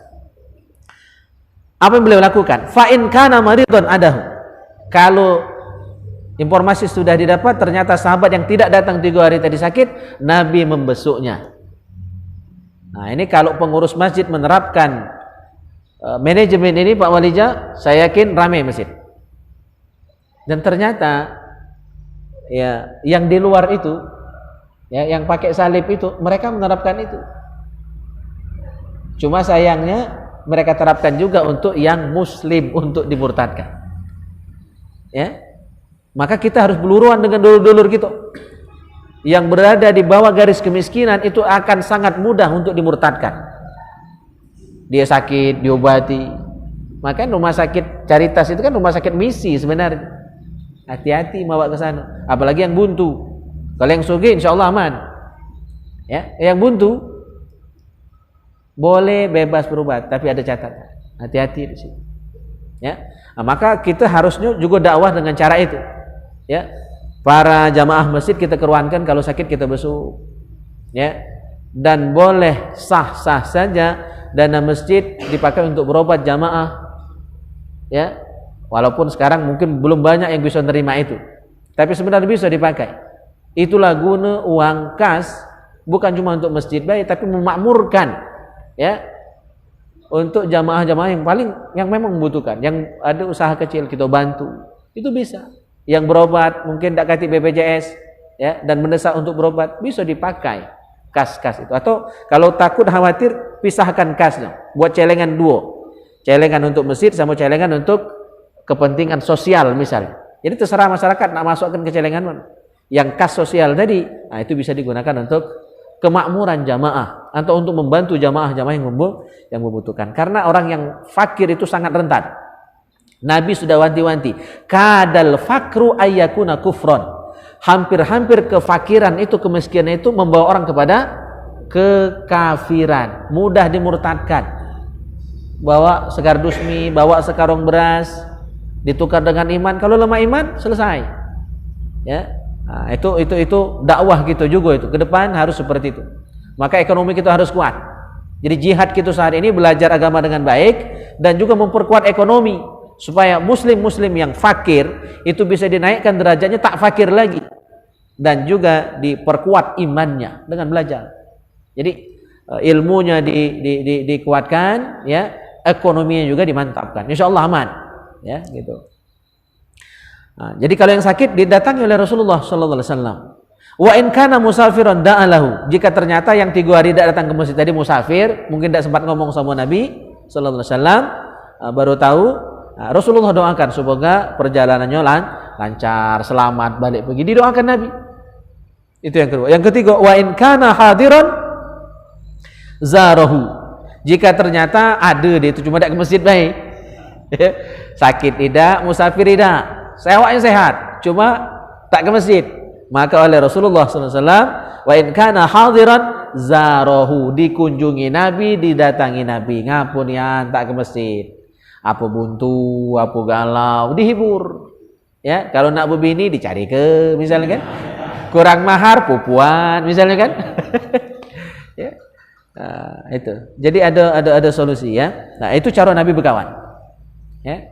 Apa yang beliau lakukan? Fa in kana maridun adahu. Kalau informasi sudah didapat ternyata sahabat yang tidak datang 3 hari tadi sakit, Nabi membesuknya. Nah, ini kalau pengurus masjid menerapkan manajemen ini Pak Walija, saya yakin ramai masjid. Dan ternyata ya yang di luar itu ya, yang pakai salib itu mereka menerapkan itu. Cuma sayangnya mereka terapkan juga untuk yang muslim, untuk dimurtadkan. Ya. Maka kita harus beluruan dengan dulur-dulur kita yang berada di bawah garis kemiskinan, itu akan sangat mudah untuk dimurtadkan. Dia sakit, diobati. Maka rumah sakit Caritas itu kan rumah sakit misi sebenarnya. Hati-hati bawa ke sana. Apalagi yang buntu. Kalau yang sugih insyaallah aman. Ya, yang buntu boleh bebas berobat, tapi ada catatan. Hati-hati di sini. Ya. Nah, maka kita harusnya juga dakwah dengan cara itu. Ya. Para jamaah masjid kita keruankan, kalau sakit kita besuk. Ya. Dan boleh sah-sah saja dana masjid dipakai untuk berobat jamaah. Ya. Walaupun sekarang mungkin belum banyak yang bisa menerima itu. Tapi sebenarnya bisa dipakai. Itulah guna uang kas, bukan cuma untuk masjid baik, tapi memakmurkan, ya, untuk jamaah-jamaah yang memang membutuhkan, yang ada usaha kecil kita bantu, itu bisa. Yang berobat mungkin tidak kati BPJS, ya, dan mendesak untuk berobat, bisa dipakai kas-kas itu. Atau kalau takut khawatir, pisahkan kasnya, buat celengan 2, celengan untuk masjid sama celengan untuk kepentingan sosial misalnya. Jadi terserah masyarakat nak masukkan kecelengan mana. Yang kas sosial tadi, nah itu bisa digunakan untuk kemakmuran jamaah atau untuk membantu jamaah-jamaah yang membutuhkan. Karena orang yang fakir itu sangat rentan. Nabi sudah wanti-wanti, kadal fakru ayyakuna kufron. Hampir-hampir kefakiran itu, kemiskinan itu membawa orang kepada kekafiran, mudah dimurtadkan. Bawa sekardus mie, bawa sekarung beras, ditukar dengan iman. Kalau lemah iman, selesai. Ya, nah, itu dakwah gitu juga itu. Ke depan harus seperti itu. Maka ekonomi kita harus kuat. Jadi jihad kita saat ini belajar agama dengan baik dan juga memperkuat ekonomi supaya muslim-muslim yang fakir itu bisa dinaikkan derajatnya, tak fakir lagi, dan juga diperkuat imannya dengan belajar. Jadi ilmunya dikuatkan, ya, ekonominya juga dimantapkan. Insyaallah aman, ya, gitu. Nah, jadi kalau yang sakit didatangi oleh Rasulullah sallallahu alaihi wasallam. Wa in kana musafiran da'alahu. Jika ternyata yang 3 hari tidak datang ke masjid tadi musafir, mungkin tidak sempat ngomong sama Nabi sallallahu alaihi wasallam, baru tahu, Rasulullah doakan semoga perjalanannya lancar, selamat balik pergi. Didoakan Nabi. Itu yang kedua. Yang ketiga, wa in kana hadiran zarahu. Jika ternyata ada dia itu cuma tidak ke masjid baik. Sakit tidak, musafir tidak, sewanya sehat, cuma tak ke masjid. Maka oleh Rasulullah SAW, wa in kana hadiran zarahu, dikunjungi Nabi, didatangi Nabi. Ngapunian tak ke masjid. Apa buntu, apa galau, dihibur. Ya, kalau nak berbini dicari ke, misalnya kan. Kurang mahar, pupuan, misalnya kan. Ya. Nah, itu. Jadi ada solusi, ya. Nah, itu cara Nabi berkawan. Ya.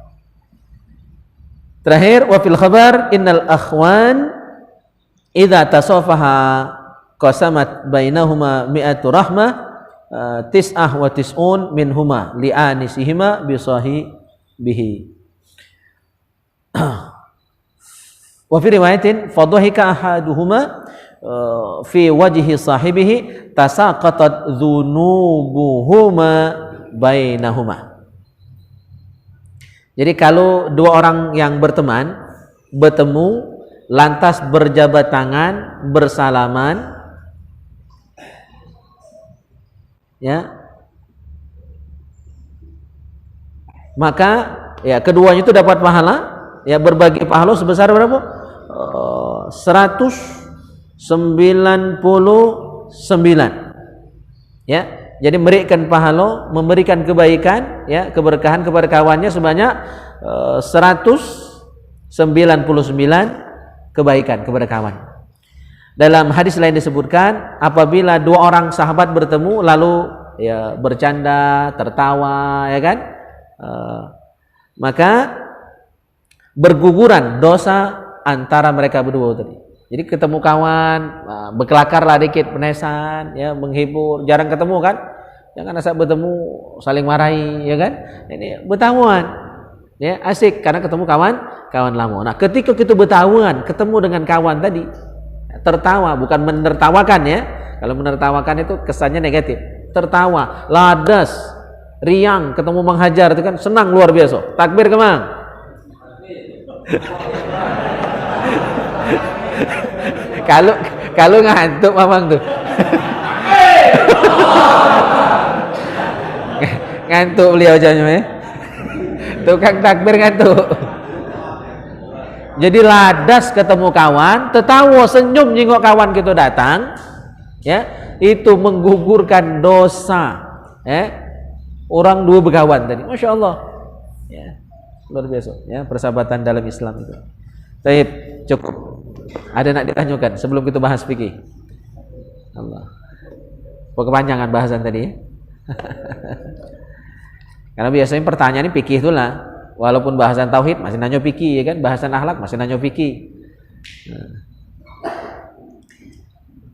Terakhir, wa fil khabar innal akhwan idza tasafaha qasamat bainahuma mi'atu rahmah tis'ah wa tis'un minhuma li'anisihima bisahibihi. Wa fi riwayatin fadhahika ahaduhuma fi wajhi sahibihi tasaqatat dzunubuhuma bainahuma. Jadi kalau dua orang yang bertemu lantas berjabat tangan, bersalaman, ya, maka ya keduanya itu dapat pahala, ya, berbagi pahala sebesar berapa? 199, ya. Jadi memberikan pahala, memberikan kebaikan, ya, keberkahan kepada kawannya sebanyak 199 kebaikan kepada kawan. Dalam hadis lain disebutkan, apabila dua orang sahabat bertemu lalu, ya, bercanda, tertawa, ya kan, maka berguguran dosa antara mereka berdua tadi. Jadi ketemu kawan, berkelakarlah dikit, penesan, ya, menghibur. Jarang ketemu kan, jangan asal bertemu saling marahi, ya kan. Ini bertamuan, ya, asik karena ketemu kawan lama. Nah, ketika kita bertamuan, ketemu dengan kawan tadi, tertawa, bukan menertawakan, ya. Kalau menertawakan itu kesannya negatif. Tertawa, ladas, riang, ketemu menghajar itu kan senang luar biasa. Takbir kemang. Kalau ngantuk mamang tuh. Ngantuk beliau jadinya, ya. Tukang takbir ngantuk. Jadi ladas ketemu kawan, tertawa, senyum nyengok kawan kita datang, ya, itu menggugurkan dosa, ya, orang dua berkawan tadi. Masya Allah, ya, luar biasa, ya, persahabatan dalam Islam itu. Baik, cukup. Ada nak ditanyakan sebelum kita bahas fikih? Allah, kepanjangan bahasan tadi, ya. Karena biasanya pertanyaan ini fikih itulah. Walaupun bahasan tauhid masih nanya fikih, ya kan, bahasan akhlak masih nanya fikih.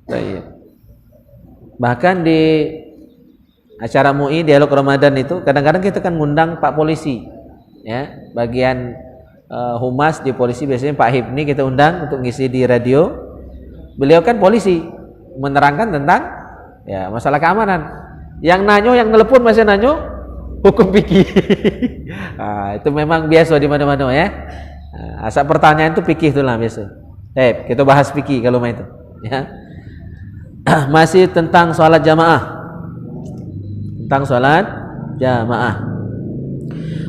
Baik. Bahkan di acara MUI dialog Ramadan itu kadang-kadang kita kan ngundang Pak Polisi, ya, bagian humas di polisi biasanya Pak Hibni kita undang untuk ngisi di radio. Beliau kan polisi, menerangkan tentang, ya, masalah keamanan. Yang nanyo, yang telepon masih nanyo hukum fikih. Nah, itu memang biasa di mana-mana ya. Nah, asal pertanyaan itu fikih itulah biasa. Kita bahas fikih kalau main itu. Ya. Masih tentang salat jamaah. Tentang salat jamaah.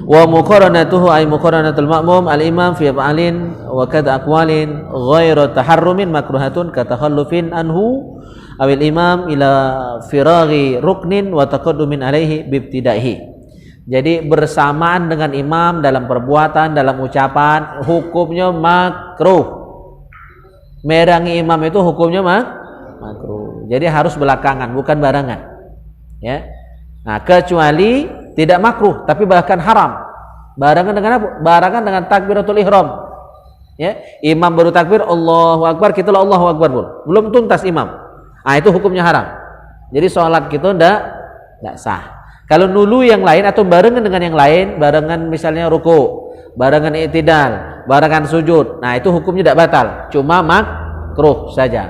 Wa muqaranatuhu ay muqaranatul ma'mum al-imam fi af'alin wa kad aqwalin ghairu taharrumin makruhatun ka takhallufin anhu awil imam ila firaghi ruknin wa taqaddumin alaihi bibtidaihi. Jadi bersamaan dengan imam dalam perbuatan, dalam ucapan, hukumnya makruh. Merangi imam itu hukumnya makruh. Jadi harus belakangan, bukan barengan. Ya. Nah, kecuali tidak makruh, tapi bahkan haram. Barengan dengan apa? Barengan dengan takbiratul ihram. Ya, imam baru takbir Allahu Akbar, kita Allahu Akbar belum tuntas imam. Ah, itu hukumnya haram. Jadi sholat kita tidak sah. Kalau nulu yang lain atau barengan dengan yang lain, barengan misalnya ruku, barengan i'tidal, barengan sujud. Nah, itu hukumnya tidak batal, cuma makruh saja.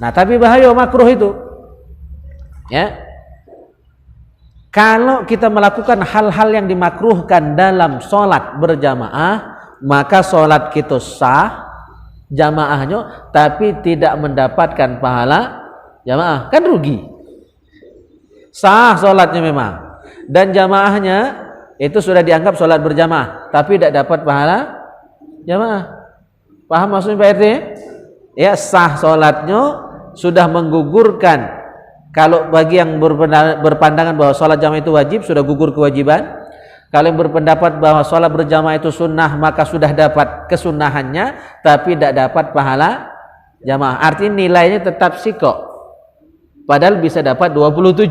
Nah, tapi bahaya makruh itu. Ya. Kalau kita melakukan hal-hal yang dimakruhkan dalam sholat berjamaah, maka sholat kita sah jamaahnya, tapi tidak mendapatkan pahala jamaah, kan rugi. Sah sholatnya memang, dan jamaahnya itu sudah dianggap sholat berjamaah, tapi tidak dapat pahala jamaah. Paham maksudnya Pak RT? Ya, sah sholatnya sudah menggugurkan. Kalau bagi yang berpandangan bahwa sholat jamaah itu wajib, sudah gugur kewajiban. Kalau yang berpendapat bahwa sholat berjamaah itu sunnah, maka sudah dapat kesunahannya, tapi tidak dapat pahala jamaah. Artinya nilainya tetap siko, padahal bisa dapat 27.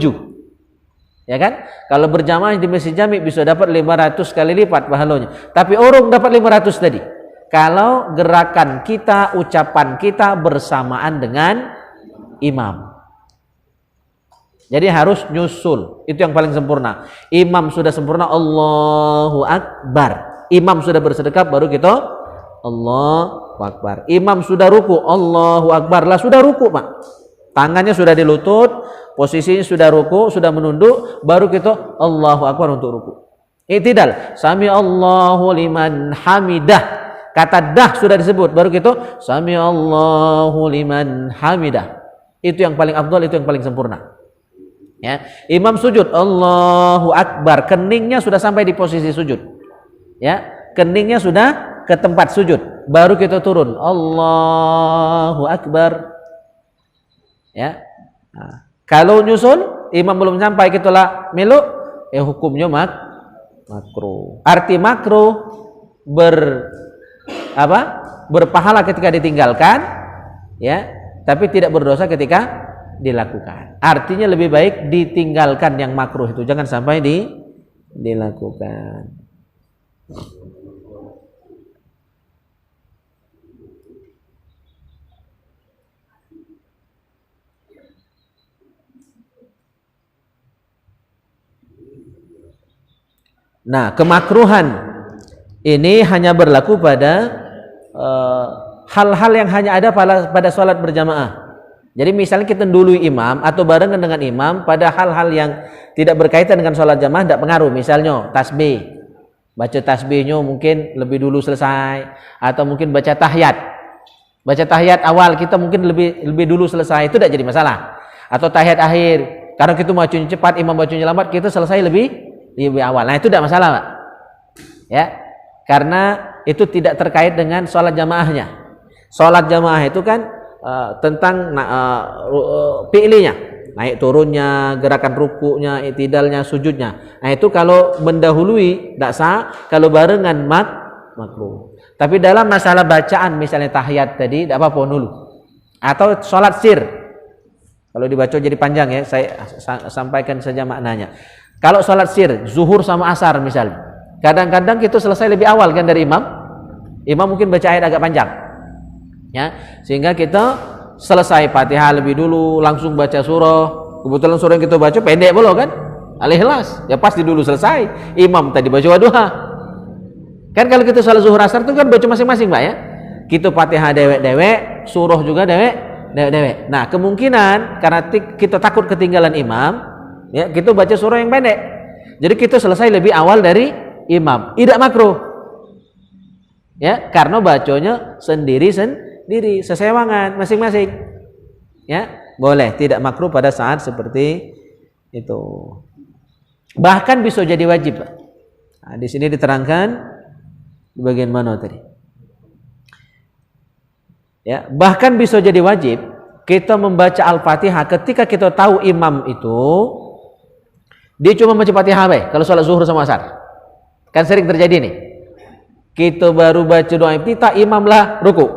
Ya kan? Kalau berjamaah di masjid jami bisa dapat 500 kali lipat pahalanya. Tapi orang dapat 500 tadi. Kalau gerakan kita, ucapan kita bersamaan dengan imam. Jadi harus nyusul, itu yang paling sempurna. Imam sudah sempurna, Allahu Akbar. Imam sudah bersedekap, baru kita Allahu Akbar. Imam sudah ruku, Allahu Akbar. Lah sudah ruku, Pak. Tangannya sudah di lutut, posisinya sudah ruku, sudah menunduk, baru kita Allahu Akbar untuk ruku. I'tidal, sami Allahu liman hamidah. Kata dah sudah disebut, baru kita sami Allahu liman hamidah. Itu yang paling afdal, itu yang paling sempurna. Ya, imam sujud Allahu Akbar, keningnya sudah sampai di posisi sujud. Ya, keningnya sudah ke tempat sujud, baru kita turun Allahu Akbar. Ya. Nah, kalau nyusul imam belum sampai kita lah melu, hukumnya makruh. Arti makruh berpahala ketika ditinggalkan, ya, tapi tidak berdosa ketika dilakukan. Artinya lebih baik ditinggalkan yang makruh itu, jangan sampai dilakukan. Nah, kemakruhan ini hanya berlaku pada hal-hal yang hanya ada pada sholat berjamaah. Jadi misalnya kita dului imam atau barengan dengan imam pada hal-hal yang tidak berkaitan dengan sholat jamaah, tidak pengaruh. Misalnya tasbih, baca tasbihnya mungkin lebih dulu selesai, atau mungkin baca tahiyat awal kita mungkin lebih dulu selesai, itu tidak jadi masalah. Atau tahiyat akhir, karena kita bacanya cepat, imam bacanya lambat, kita selesai lebih awal. Nah, itu tidak masalah, Pak. Ya, karena itu tidak terkait dengan sholat jamaahnya. Sholat jamaah itu kan tentang fi'linya, naik turunnya, gerakan rukunya, i'tidalnya, sujudnya. Nah, itu kalau mendahului tidak sah, kalau barengan makruh. Tapi dalam masalah bacaan misalnya tahiyat tadi tidak apa-apa dulu. Atau sholat sir, kalau dibaca jadi panjang ya, saya sampaikan saja maknanya. Kalau sholat sir, zuhur sama asar misalnya, kadang-kadang kita selesai lebih awal kan dari imam mungkin baca ayat agak panjang, ya, sehingga kita selesai Fatihah lebih dulu, langsung baca surah. Kebetulan surah yang kita baca pendek belum kan, Al-Ikhlas, ya pasti dulu selesai. Imam tadi baca Wadduha. Kan kalau kita salat zuhur asar itu kan baca masing-masing, Pak, ya. Kita Fatihah dewek-dewek, surah juga dewek-dewek. Nah, kemungkinan karena kita takut ketinggalan imam, ya, kita baca surah yang pendek. Jadi kita selesai lebih awal dari imam. Tidak makruh. Ya, karena bacanya sendiri sesewangan masing-masing. Ya, boleh, tidak makruh pada saat seperti itu. Bahkan bisa jadi wajib. Nah, di sini diterangkan di bagian mana tadi? Ya, bahkan bisa jadi wajib kita membaca Al-Fatihah ketika kita tahu imam itu dia cuma baca Fatihah baik kalau sholat zuhur sama asar. Kan sering terjadi nih. Kita baru baca doa iftitah, imamlah ruku.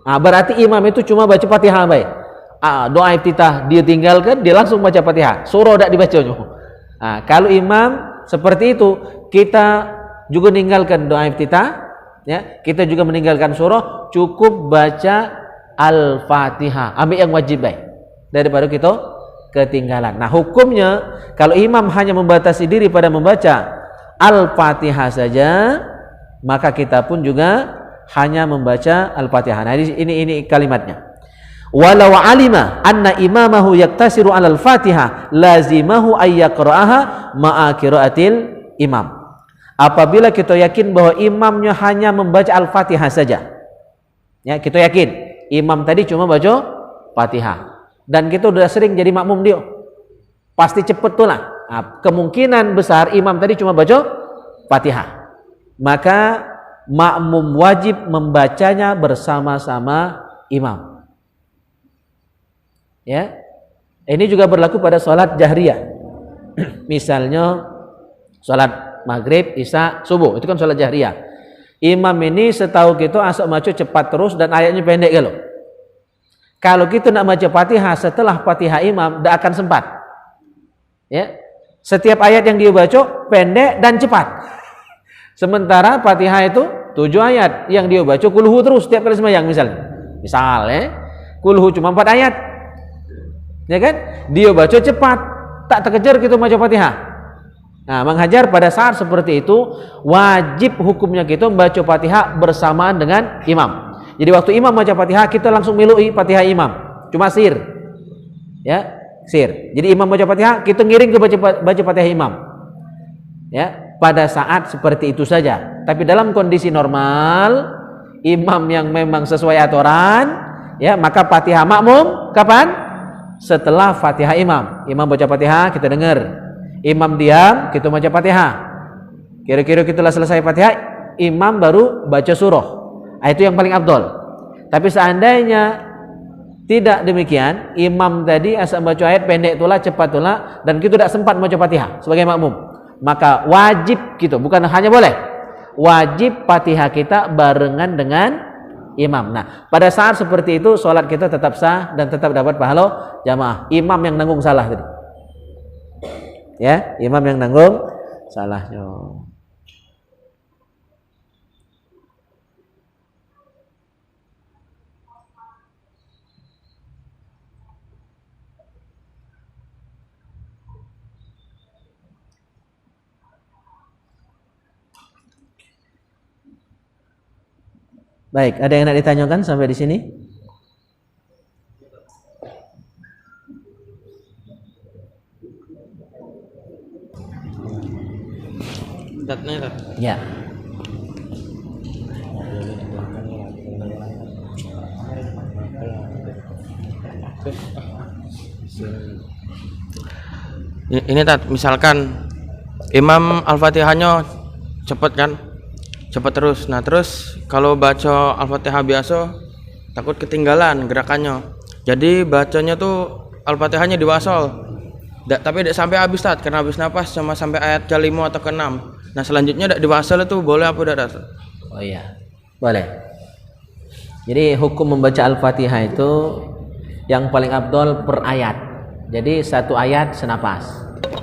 Nah, berarti imam itu cuma baca Fatihah baik. Doa iftitah dia tinggalkan, dia langsung baca Fatihah. Surah tidak dibacanya. Nah, kalau imam seperti itu, kita juga meninggalkan doa iftitah, ya, kita juga meninggalkan surah, cukup baca Al-Fatihah. Ambil yang wajib baik daripada kita ketinggalan. Nah, hukumnya kalau imam hanya membatasi diri pada membaca Al-Fatihah saja, maka kita pun juga hanya membaca Al-Fatihah. Nah, ini kalimatnya. Walau alima anna imamahu yaktasiru 'alal Fatihah lazimahu ay yaqra'aha ma'a qiraatil imam. Apabila kita yakin bahwa imamnya hanya membaca Al-Fatihah saja. Ya, kita yakin imam tadi cuma baca Fatihah dan kita sudah sering jadi makmum dia. Pasti cepat tuh lah. Nah, kemungkinan besar imam tadi cuma baca Fatihah. Maka makmum wajib membacanya bersama-sama imam. Ya, ini juga berlaku pada sholat jahriyah. Misalnya sholat maghrib, isya, subuh, itu kan sholat jahriyah. Imam ini setahu kita asal baca cepat terus dan ayatnya pendek kalau kita nak baca Fatihah setelah Fatihah imam tidak akan sempat. Ya, setiap ayat yang dia baca pendek dan cepat. Sementara Fatihah itu 7 ayat, yang dia baca kulhu terus setiap kali sembahyang misalnya kulhu cuma 4 ayat. Ya kan? Dia baca cepat, tak terkejar kita baca Fatihah. Nah, menghajar pada saat seperti itu wajib hukumnya kita membaca Fatihah bersamaan dengan imam. Jadi waktu imam baca Fatihah kita langsung milui Fatihah imam. Cuma sir. Ya, sir. Jadi imam baca Fatihah kita ngiring ke baca Fatihah imam. Ya, pada saat seperti itu saja. Tapi dalam kondisi normal, imam yang memang sesuai aturan, ya, maka Fatihah makmum kapan? Setelah Fatihah imam. Imam baca Fatihah kita dengar, imam diam kita baca Fatihah, kira-kira kita selesai Fatihah, imam baru baca surah. Itu yang paling afdol. Tapi seandainya tidak demikian, imam tadi asal baca ayat pendek itulah, cepat itulah, dan kita tidak sempat baca Fatihah sebagai makmum, maka wajib kita, bukan hanya boleh, wajib Fatihah kita barengan dengan imam. Nah, pada saat seperti itu sholat kita tetap sah dan tetap dapat pahala jamaah. Imam yang nanggung salah tadi. Ya, imam yang nanggung salahnya. Baik, ada yang nak ditanyakan sampai di sini? Ya. Ini misalkan imam Al-Fatihahnya cepat kan? Cepat terus. Nah, terus kalau baca Al-Fatihah biasa takut ketinggalan gerakannya. Jadi bacanya tuh Al-Fatihahnya diwasal. Tapi tidak sampai habis karena habis nafas cuma sampai ayat ke-5 atau ke-6. Nah, selanjutnya tidak diwasal itu boleh apa tidak? Oh iya, boleh. Jadi hukum membaca Al-Fatihah itu yang paling afdol per ayat. Jadi satu ayat senapas.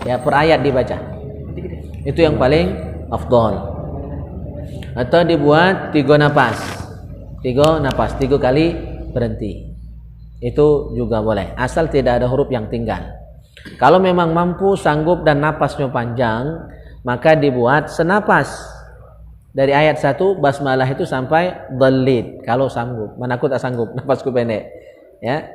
Ya, per ayat dibaca. Itu yang paling afdol. Atau dibuat 3 napas. 3 kali berhenti. Itu juga boleh, asal tidak ada huruf yang tinggal. Kalau memang mampu, sanggup dan napasnya panjang, maka dibuat senapas. Dari ayat 1 basmalah itu sampai dhalid. Kalau sanggup, manakut tak sanggup, napasku pendek. Ya.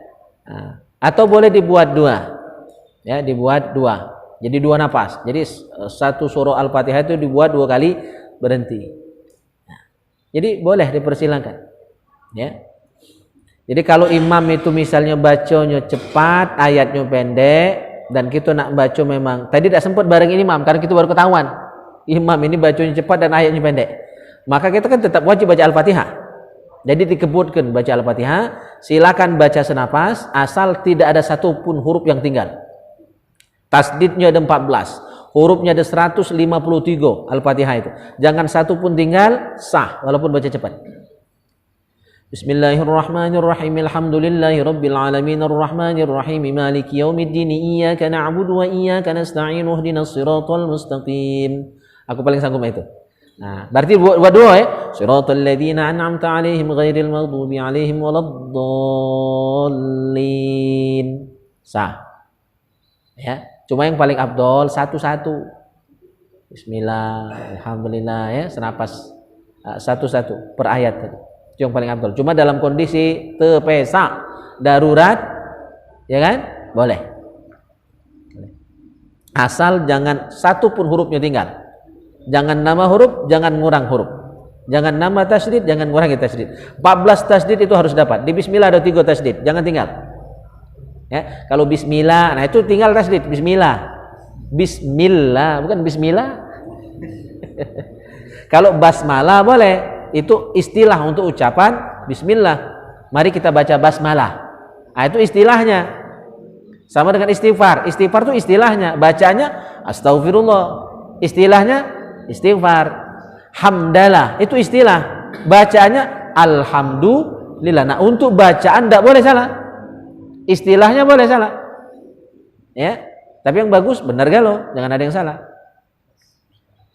Atau boleh dibuat 2. Ya, dibuat 2. Jadi 2 napas. Jadi satu surah Al-Fatihah itu dibuat 2 kali berhenti. Nah, jadi boleh dipersilakan. Ya. Jadi kalau imam itu misalnya bacanya cepat, ayatnya pendek, dan kita nak baca memang tadi tidak sempat bareng imam karena kita baru ketahuan imam ini bacanya cepat dan ayatnya pendek, maka kita kan tetap wajib baca Al-Fatihah. Jadi dikebutkan baca Al-Fatihah, silakan baca senapas asal tidak ada satupun huruf yang tinggal. Tasdidnya ada 14, hurufnya ada 153 Al-Fatihah itu. Jangan satupun tinggal, sah walaupun baca cepat. Bismillahirrahmanirrahim. Alhamdulillahi rabbil alamin arrahmanir rahim maliki yaumiddin iyyaka na'budu wa iyyaka nasta'in ihdinas siratal mustaqim. Aku paling sanggup itu. Nah, berarti buat doa ya. Siratal ladzina an'amta 'alaihim ghairil maghdubi 'alaihim waladdallin. Sah. Ya, cuma yang paling afdol satu-satu. Bismillah, alhamdulillah ya, senapas satu-satu per ayat tadi. Itu yang paling afdal. Cuma dalam kondisi terpesa darurat, ya kan? Boleh. Asal jangan satu pun hurufnya tinggal. Jangan nama huruf, jangan ngurang huruf. Jangan nama tasydid, jangan ngurangi tasydid. 14 tasydid itu harus dapat. Di bismillah ada 3 tasydid, jangan tinggal. Ya, kalau bismillah, nah itu tinggal tasydid bismillah. Bismillah, bukan bismillah. Kalau basmalah boleh. Itu istilah untuk ucapan bismillah. Mari kita baca basmalah. Nah, itu istilahnya. Sama dengan istighfar. Istighfar itu istilahnya, bacanya astagfirullah. Istilahnya istighfar. Hamdalah itu istilah, bacanya alhamdulillah. Nah, untuk bacaan tidak boleh salah. Istilahnya boleh salah. Ya. Tapi yang bagus benar galau, jangan ada yang salah.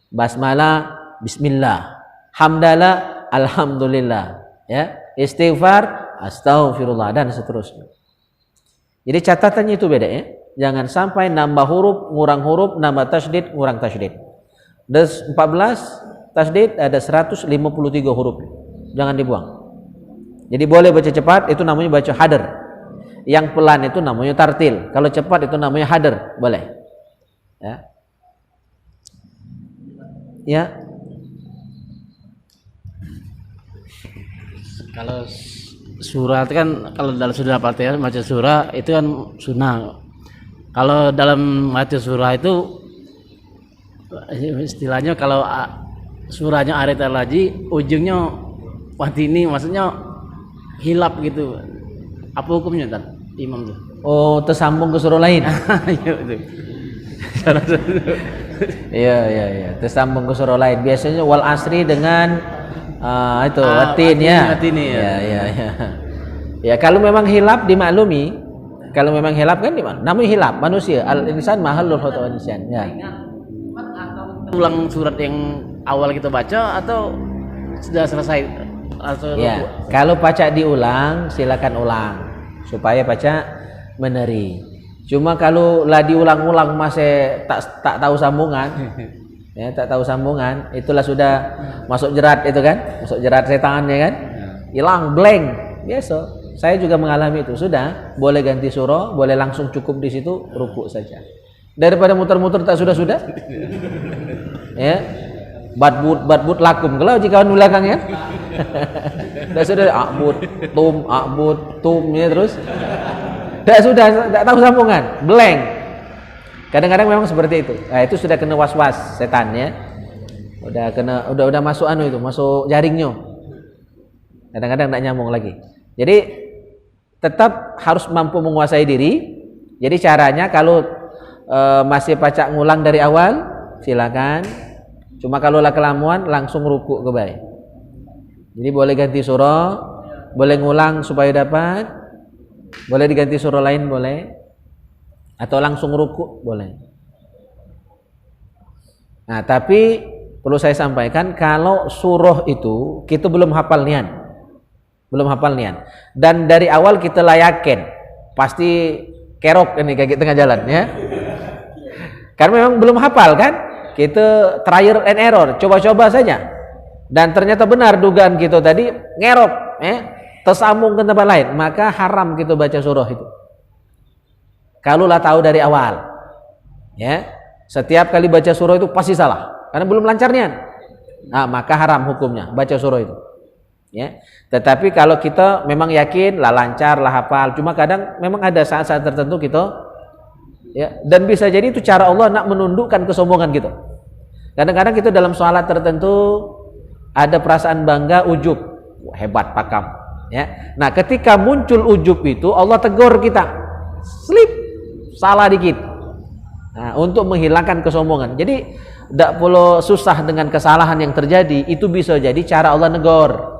Basmalah bismillah. Hamdalah alhamdulillah, ya, istighfar astaghfirullah dan seterusnya. Jadi catatannya itu beda ya. Jangan sampai nambah huruf, ngurang huruf, nambah tasydid, ngurang tasydid. Ada 14 tasydid, ada 153 huruf. Jangan dibuang. Jadi boleh baca cepat, itu namanya baca hadar. Yang pelan itu namanya tartil. Kalau cepat itu namanya hadar, boleh. Ya. Ya. Kalau surah itu kan, kalau dalam surah Al-Fatihah baca surah itu kan sunnah. Kalau dalam baca surah itu istilahnya kalau surahnya arit al-laji ujungnya watini, maksudnya hilap gitu. Apa hukumnya kan imam tuh? Oh, tersambung ke surah lain. Iya itu. Iya, tersambung ke surah lain. Biasanya wal asri dengan itu watin ya. Ya. Ya, kalau memang hilap dimaklumi. Kalau memang hilap kan dimaklumi. Namanya hilap manusia. Al insan mahallul khata' insan. Ya. Ulang surat yang awal kita baca atau sudah selesai? Atau ya, kalau baca diulang silakan ulang supaya baca meneri. Cuma kalau lah diulang-ulang masih tak tahu sambungan. Ya, tak tahu sambungan, itulah sudah masuk jerat itu kan, masuk jerat setan ya kan, hilang blank. Biasa, saya juga mengalami itu. Sudah, boleh ganti surah, boleh langsung cukup di situ rukuk saja. Daripada muter-muter tak sudah. Ya, badbut lakum. Kalau jika kawan belakang ya, sudah akbut tum ya terus, tak tahu sambungan, blank. Kadang-kadang memang seperti itu. Nah, itu sudah kena was-was setan ya. Udah masuk itu, masuk jaringnya. Kadang-kadang tidak nyambung lagi. Jadi tetap harus mampu menguasai diri. Jadi caranya kalau masih baca ngulang dari awal, silakan. Cuma kalau lah kelamuan langsung rukuk ke baik. Jadi boleh ganti surah, boleh ngulang supaya dapat. Boleh diganti surah lain boleh. Atau langsung rukuk boleh. Nah, tapi perlu saya sampaikan kalau surah itu kita belum hafal nian. Dan dari awal kita layakin pasti kerok ini kayak tengah jalan ya. Karena memang belum hafal kan? Kita trial and error, coba-coba saja. Dan ternyata benar dugaan kita tadi ngerok tersambung ke tempat lain, maka haram kita baca surah itu. Kalau lah tahu dari awal. Ya, setiap kali baca surah itu pasti salah karena belum lancar niat. Nah, maka haram hukumnya baca surah itu. Ya. Tetapi kalau kita memang yakin lah lancar lah hafal, cuma kadang memang ada saat-saat tertentu kita ya, dan bisa jadi itu cara Allah nak menundukkan kesombongan gitu. Kadang-kadang kita dalam sholat tertentu ada perasaan bangga, ujub, hebat pakam ya. Nah, ketika muncul ujub itu Allah tegur kita, slip, salah dikit. Nah, untuk menghilangkan kesombongan. Jadi tidak perlu susah dengan kesalahan yang terjadi, itu bisa jadi cara Allah negor.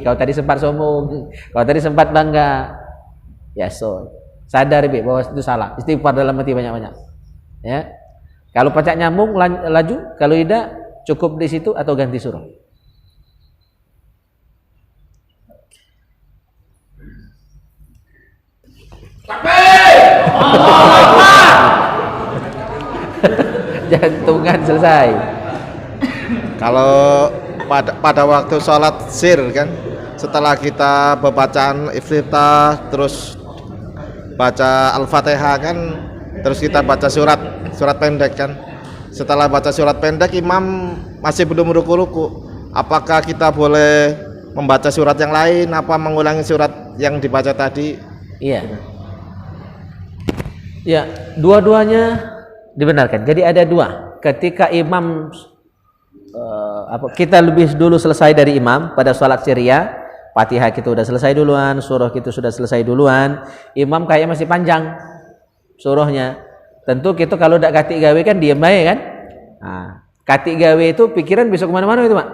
Kau tadi sempat sombong, kau tadi sempat bangga, ya sadar bahwa itu salah. Istighfar dalam hati banyak-banyak. Ya, kalau pacak nyambung laju, kalau tidak cukup di situ atau ganti surah. Jantungan selesai. Kalau pada waktu sholat sir kan, setelah kita bacaan iftitah terus baca Al-Fatihah kan, terus kita baca surat pendek kan. Setelah baca surat pendek imam masih belum ruku-ruku, apakah kita boleh membaca surat yang lain apa mengulangi surat yang dibaca tadi? Iya. Ya, dua-duanya dibenarkan. Jadi ada dua. Ketika imam kita lebih dulu selesai dari imam pada sholat syria, Fatihah kita sudah selesai duluan, surah kita sudah selesai duluan, imam kayaknya masih panjang surahnya. Tentu kita kalau tidak katik gawe kan diam baik kan. Nah, katik gawe itu pikiran bisa kemana-mana itu Mak.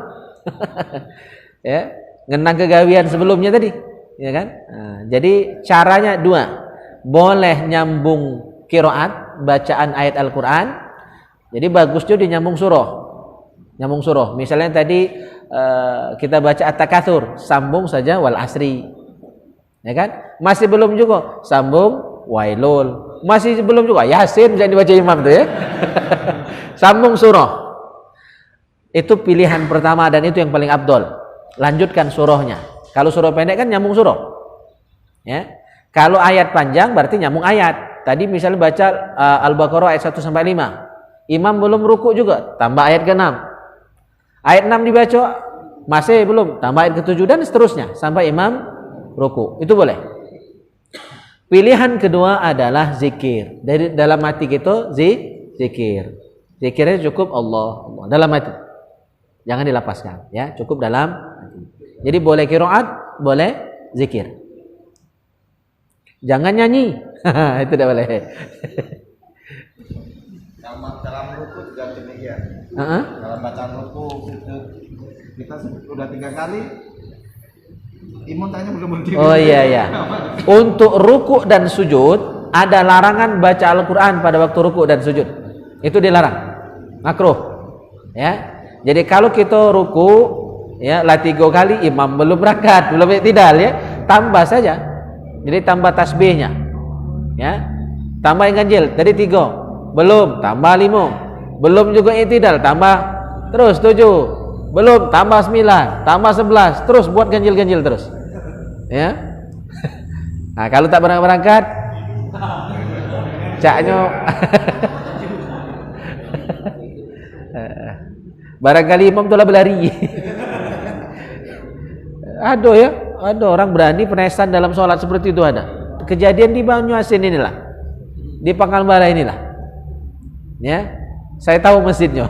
Ya, ngenang kegawian sebelumnya tadi, ya kan. Nah, jadi caranya dua, boleh nyambung qiraat bacaan ayat Al-Quran. Jadi bagus juga nyambung surah. Nyambung surah. Misalnya tadi kita baca At-Takatsur, sambung saja wal asri. Ya kan? Masih belum juga, sambung wailul. Masih belum juga, Yasin jangan dibaca imam tuh ya. Sambung surah. Itu pilihan pertama dan itu yang paling afdol. Lanjutkan surahnya. Kalau surah pendek kan nyambung surah. Ya. Kalau ayat panjang berarti nyambung ayat. Tadi misalnya baca Al-Baqarah ayat 1 sampai 5. Imam belum ruku juga, tambah ayat ke-6. Ayat 6 dibaca, masih belum, tambah ayat ke-7 dan seterusnya sampai imam ruku. Itu boleh. Pilihan kedua adalah zikir. Dari dalam hati kita zikir. Zikirnya cukup Allah dalam hati. Jangan dilapaskan ya, cukup dalam hati. Jadi boleh qiraat, boleh zikir. Jangan nyanyi. Itu tidak boleh. Dalam ruku juga demikian. Dalam bacaan ruku kita sudah 3 kali, imam tanya belum berdiri. Oh iya. Untuk ruku dan sujud ada larangan baca Al-Quran pada waktu ruku dan sujud. Itu dilarang, makruh. Ya. Jadi kalau kita ruku, ya lah 3 kali imam belum berangkat, belum iktidal ya, tambah saja. Jadi tambah tasbihnya, ya, tambah yang ganjil. Tadi 3. Belum, tambah 5. Belum juga iktidal, tambah terus 7. Belum, tambah 9, tambah 11. Terus buat ganjil-ganjil terus. Ya. Nah, kalau tak berangkat caknya barangkali imam telah berlari. Aduh ya, ada orang berani penesan dalam sholat seperti itu ada. Kejadian di Banyuasin inilah, di Pangkalbala inilah. Ya, saya tahu masjidnya.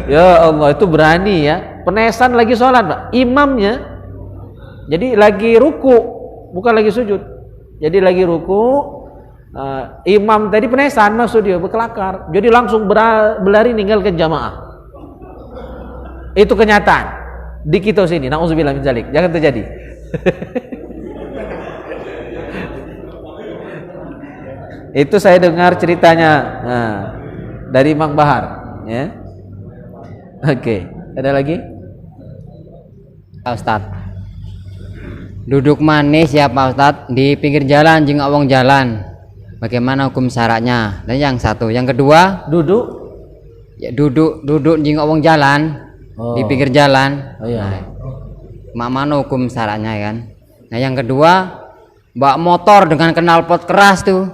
Ya Allah, itu berani ya, penesan lagi sholat Pak. Imamnya jadi lagi ruku, bukan lagi sujud. Jadi lagi ruku, imam tadi penesan maksud dia, berkelakar. Jadi langsung berlari ninggalkan jamaah. Itu kenyataan di kita sini. Nauzubillah min dzalik. Jangan terjadi. Itu saya dengar ceritanya dari Mang Bahar, ya. Oke, ada lagi? Ustaz. Duduk manis ya Pak Ustaz di pinggir jalan jeung awang jalan. Bagaimana hukum syaratnya? Dan yang satu, yang kedua, Duduk ya duduk jeung awang jalan di pinggir jalan. Oh iya. Nah, mana hukum syaratnya kan? Nah, yang kedua, bawa motor dengan knalpot keras tuh.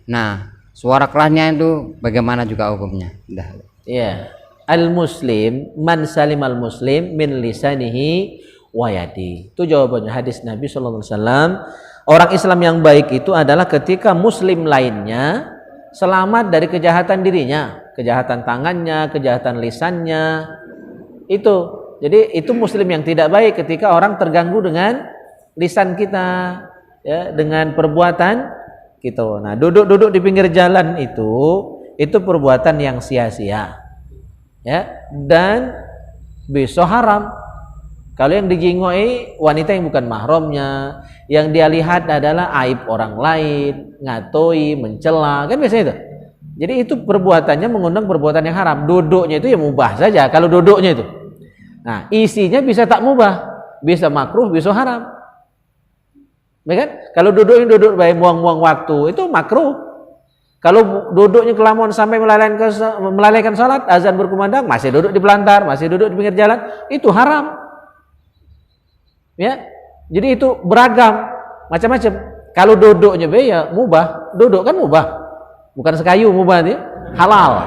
Nah, suara kerasnya itu bagaimana juga hukumnya? Dah. Ya, al-muslim man salimal muslim min lisanihi wa yadi. Itu jawabannya hadis Nabi sallallahu alaihi wasallam. Orang Islam yang baik itu adalah ketika muslim lainnya selamat dari kejahatan dirinya, kejahatan tangannya, kejahatan lisannya. Itu. Jadi itu muslim yang tidak baik ketika orang terganggu dengan lisan kita, ya, dengan perbuatan kita. Nah, duduk-duduk di pinggir jalan itu perbuatan yang sia-sia. Ya, dan besok haram. Kalau yang dijingoi wanita yang bukan mahramnya, yang dia lihat adalah aib orang lain, ngatoi, mencela, kan biasanya itu. Jadi itu perbuatannya mengundang perbuatan yang haram. Duduknya itu ya mubah saja kalau duduknya itu. Nah, isinya bisa tak mubah, bisa makruh, bisa haram. Ya kan? Kalau duduk baik buang-buang waktu itu makruh. Kalau duduknya kelamaan sampai melalaikan salat, azan berkumandang, masih duduk di pelantar, masih duduk di pinggir jalan, itu haram. Ya. Jadi itu beragam, macam-macam. Kalau duduknya ya mubah, duduk kan mubah. Bukan sekayu mubah dia, halal.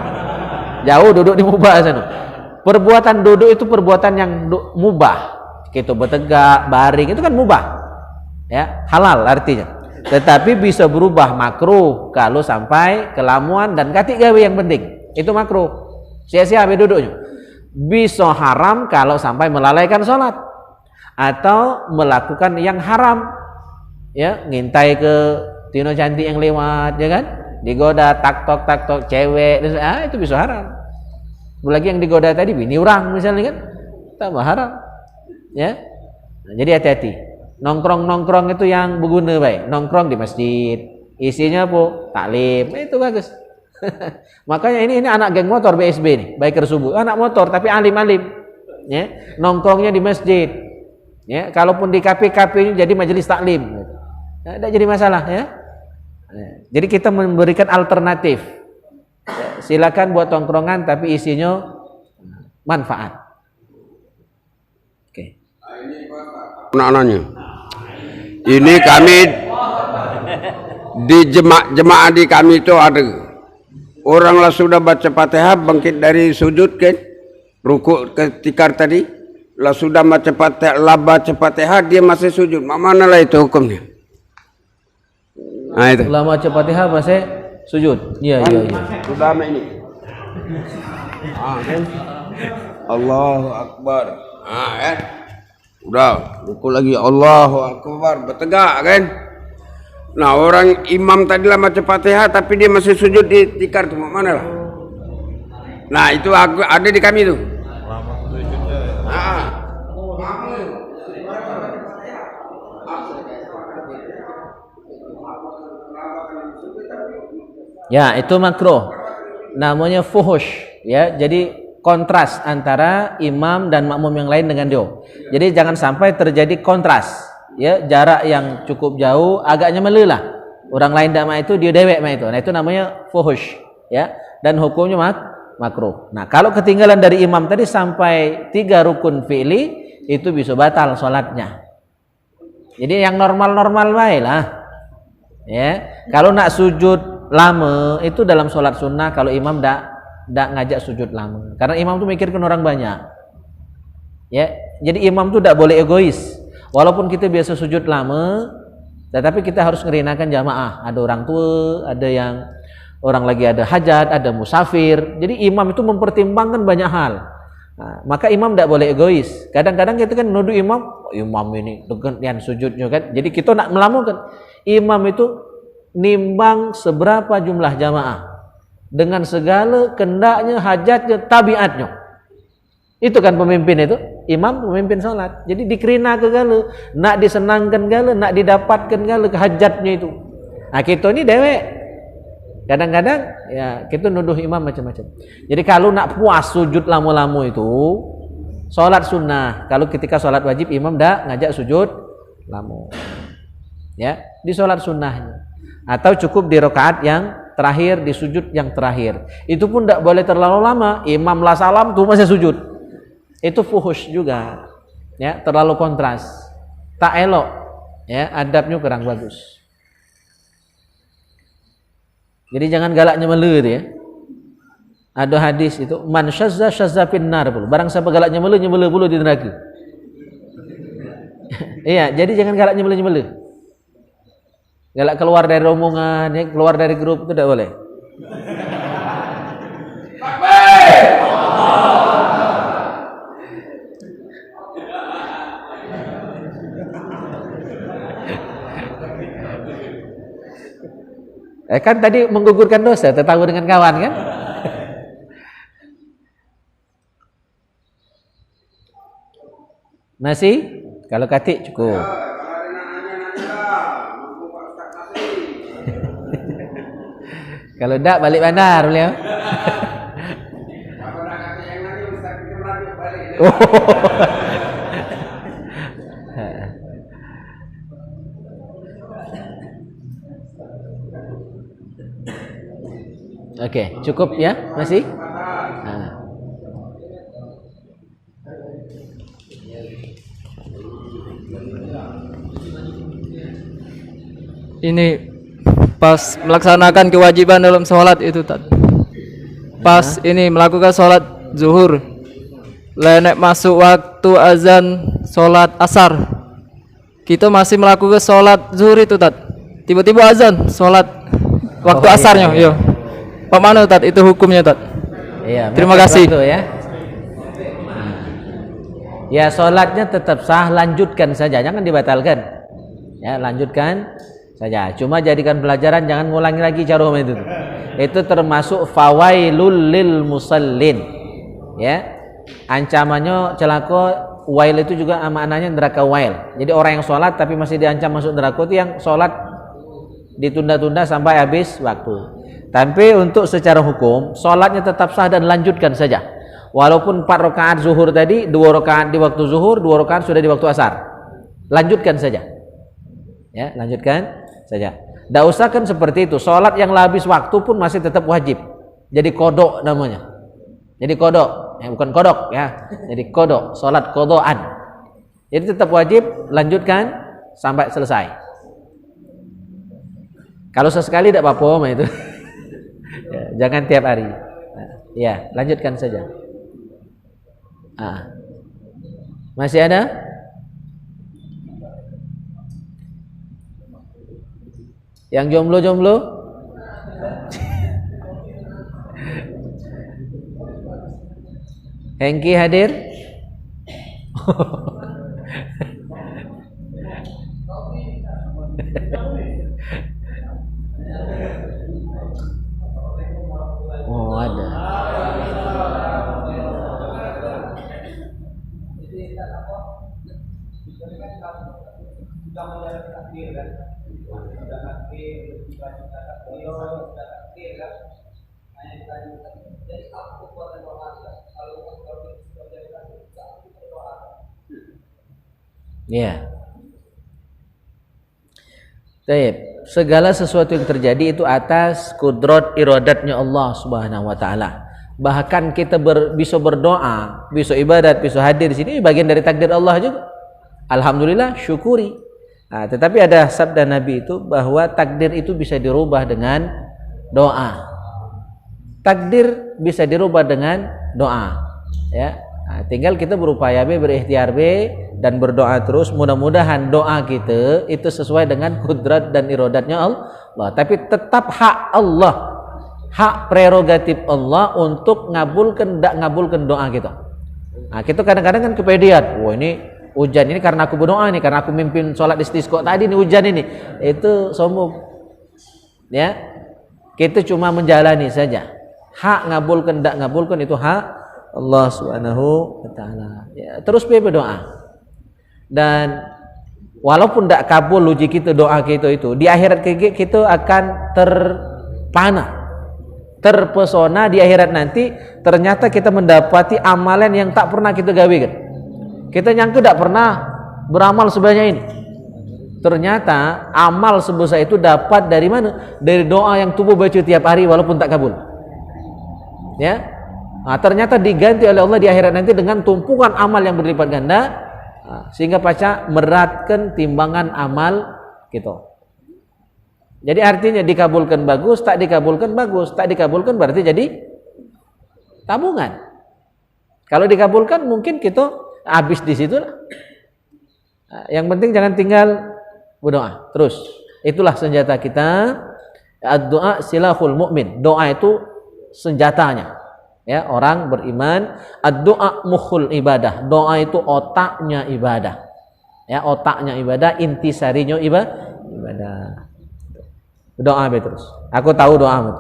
Jauh duduk di mubah sana. Perbuatan duduk itu perbuatan yang mubah. Kita bertegak, baring itu kan mubah. Ya, halal artinya. Tetapi bisa berubah makruh kalau sampai kelamuan dan katik gawe yang penting. Itu makruh. Sia-sia duduknya. Bisa haram kalau sampai melalaikan sholat atau melakukan yang haram. Ya, ngintai ke tino cantik yang lewat, ya kan? Digoda tak tok cewek, itu bisa haram. Apalagi yang digoda tadi bini orang misalnya kan, tambah haram. Ya. Nah, jadi hati-hati. Nongkrong itu yang berguna baik. Nongkrong di masjid, isinya apa? Taklim. Itu bagus. Makanya ini anak geng motor BSB nih, biker subuh. Anak motor tapi alim-alim. Ya, nongkrongnya di masjid. Ya, kalaupun di kafe-kafe jadi majelis taklim. Tidak jadi masalah ya. Jadi kita memberikan alternatif. Ya, silakan buat tongkrongan tapi isinya manfaat. Oke. Anak-anaknya. Ini kami di jemaah di kami itu ada orang lah sudah baca Fatihah bangkit dari sujud kan, rukuk ketikar tadi, lah sudah baca Fatihah dia masih sujud. Mana lah itu hukumnya? Nah itu. Lama baca Fatihah masih sujud. Iya. Sudah ini. Kan? Allahu Akbar. Kan? Udah, rukuk lagi Allahu Akbar, bertegak kan. Nah, orang imam tadi lah baca Fatihah tapi dia masih sujud di tikar tuh mana lah. Nah, itu ada di kami tuh. Ya, itu makruh. Namanya fuhush, ya. Jadi kontras antara imam dan makmum yang lain dengan dia. Jadi jangan sampai terjadi kontras, ya, jarak yang cukup jauh, agaknya melelah. Orang lain dak itu dia dewek itu. Nah, itu namanya fuhush, ya. Dan hukumnya makruh. Nah, kalau ketinggalan dari imam tadi sampai 3 rukun fi'li itu bisa batal salatnya. Jadi yang normal-normal baik lah. Ya. Kalau nak sujud lama itu dalam salat sunnah kalau imam dak ngajak sujud lama. Karena imam tuh mikirkan orang banyak. Ya, jadi imam tuh tidak boleh egois. Walaupun kita biasa sujud lama, tetapi kita harus ngerinakan jamaah. Ada orang tua, ada yang orang lagi ada hajat, ada musafir. Jadi imam itu mempertimbangkan banyak hal. Nah, maka imam tidak boleh egois. Kadang-kadang kita kan nuduh imam, imam ini dengan sujudnya kan. Jadi kita nak melamukan imam itu nimbang seberapa jumlah jamaah dengan segala kendaknya, hajatnya, tabiatnya. Itu kan pemimpin itu, imam pemimpin salat. Jadi dikerina ke gala, nak disenangkan gala, nak didapatkan gala ke hajatnya itu. Nah, kita ini dewek. Kadang-kadang ya kita nuduh imam macam-macam. Jadi kalau nak puas sujud lama-lama itu salat sunnah. Kalau ketika salat wajib imam dah ngajak sujud lama. Ya, di salat sunnahnya. Atau cukup di rakaat yang terakhir, di sujud yang terakhir. Itu pun tidak boleh terlalu lama. Imam lah salam tuh masih sujud. Itu fuhush juga. Ya, terlalu kontras. Tak elok. Ya, adabnya kurang bagus. Jadi jangan galak nyemelu itu ya. Ada hadis itu, man syazza syazza finnar, barang siapa galak nyemelu pulu di neraka. Iya, jadi jangan galak nyemelu. Galak keluar dari rombongan, ya, keluar dari grup itu tidak boleh. Kan tadi menggugurkan dosa, tertawa dengan kawan kan? Masih? Kalau katik cukup. Kalau tak balik bandar beliau. Oke, cukup ya? Masih? Ini pas melaksanakan kewajiban dalam sholat itu pas ini melakukan sholat zuhur, lenek masuk waktu azan sholat asar, kita masih melakukan sholat zuhur itu tiba-tiba azan sholat waktu asarnya. Iya. Pak mana itu hukumnya Iya, terima kasih ya. Ya, sholatnya tetap sah, lanjutkan saja, jangan dibatalkan. Ya, lanjutkan saja. Cuma jadikan pelajaran, jangan ngulangi lagi cara itu. Itu termasuk fawailul lil musallin. Ya. Ancamannya celaka. Wail itu juga maknanya neraka wail. Jadi orang yang sholat tapi masih diancam masuk neraka itu yang sholat ditunda-tunda sampai habis waktu. Tapi untuk secara hukum, sholatnya tetap sah dan lanjutkan saja. Walaupun 4 rakaat zuhur tadi, 2 rakaat di waktu zuhur, 2 rakaat sudah di waktu asar. Lanjutkan saja. Ya, lanjutkan saja. Tidak usah kan seperti itu. Sholat yang habis waktu pun masih tetap wajib. Jadi kodok namanya. Jadi kodok, bukan kodok ya. Jadi kodok, sholat kodokan. Jadi tetap wajib, lanjutkan sampai selesai. Kalau sesekali tidak apa-apa itu. Ya, jangan tiap hari. Ya, lanjutkan saja. Masih ada? Yang jomblo-jomblo? Hengki hadir? Oh, ada. Ya. Baik, segala sesuatu yang terjadi itu atas kudrat iradatnya Allah Subhanahu wa taala. Bahkan kita bisa berdoa, bisa ibadat, bisa hadir di sini bagian dari takdir Allah juga. Alhamdulillah, syukuri. Nah, tetapi ada sabda Nabi itu bahwa takdir itu bisa dirubah dengan doa. Takdir bisa dirubah dengan doa. Ya. Nah, tinggal kita berupaya berikhtiar dan berdoa terus. Mudah-mudahan doa kita itu sesuai dengan kudrat dan iradatnya Allah. Tapi tetap hak Allah, hak prerogatif Allah untuk ngabulkan doa kita. Nah, kita kadang-kadang kan kepedean. Wah, ini hujan ini karena aku berdoa ini, karena aku mimpin sholat istisqa tadi ini hujan ini. Itu sombong. Ya. Kita cuma menjalani saja. Hak ngabulkan itu hak Allah Subhanahu wa taala. Ya, terus berdoa. Dan walaupun tidak kabul uji kita doa kita itu, di akhirat kita akan terpesona di akhirat nanti. Ternyata kita mendapati amalan yang tak pernah kita gawekan. Kita nyangka tidak pernah beramal sebanyak ini. Ternyata amal sebesar itu dapat dari mana? Dari doa yang tubuh baca tiap hari walaupun tak kabul. Ya. Nah, ternyata diganti oleh Allah di akhirat nanti dengan tumpukan amal yang berlipat ganda, sehingga paca meratkan timbangan amal kita. Jadi artinya dikabulkan bagus, tak dikabulkan bagus, tak dikabulkan berarti jadi tabungan. Kalau dikabulkan mungkin kita habis di situ. Yang penting jangan tinggal berdoa terus. Itulah senjata kita. Doa silahul mukmin. Doa itu senjatanya. Ya, orang beriman. Doa mukhul ibadah. Doa itu otaknya ibadah. Ya, otaknya ibadah, intisarinya ibadah. Doa terus. Aku tahu doamu.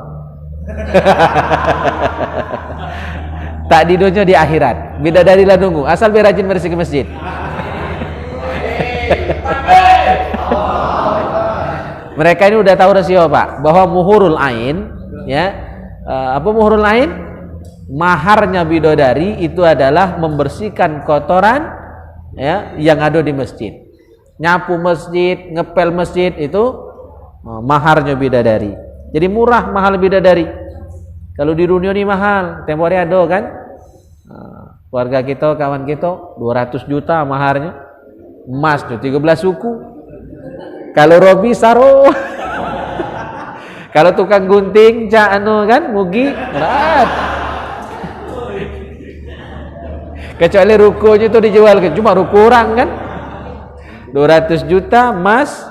Tak di dunia di akhirat. Bidadarilah nunggu. Asal berajin bersih ke masjid. Mereka ini udah tahu rasio Pak, bahwa muhurul ain, ya, apa muhurul ain? Maharnya bidadari itu adalah membersihkan kotoran, ya, yang ada di masjid. Nyapu masjid, ngepel masjid itu maharnya bidadari. Jadi murah mahal bidadari. Kalau di dunia ini mahal, tempo hari ada kan? Keluarga kita, kawan kita 200 juta maharnya. Emas tuh 13 suku. Kalau Robi saro. Kalau tukang gunting cak anu kan mugi berat. Kecuali rukonya itu dijual cuma ruko orang kan. 200 juta emas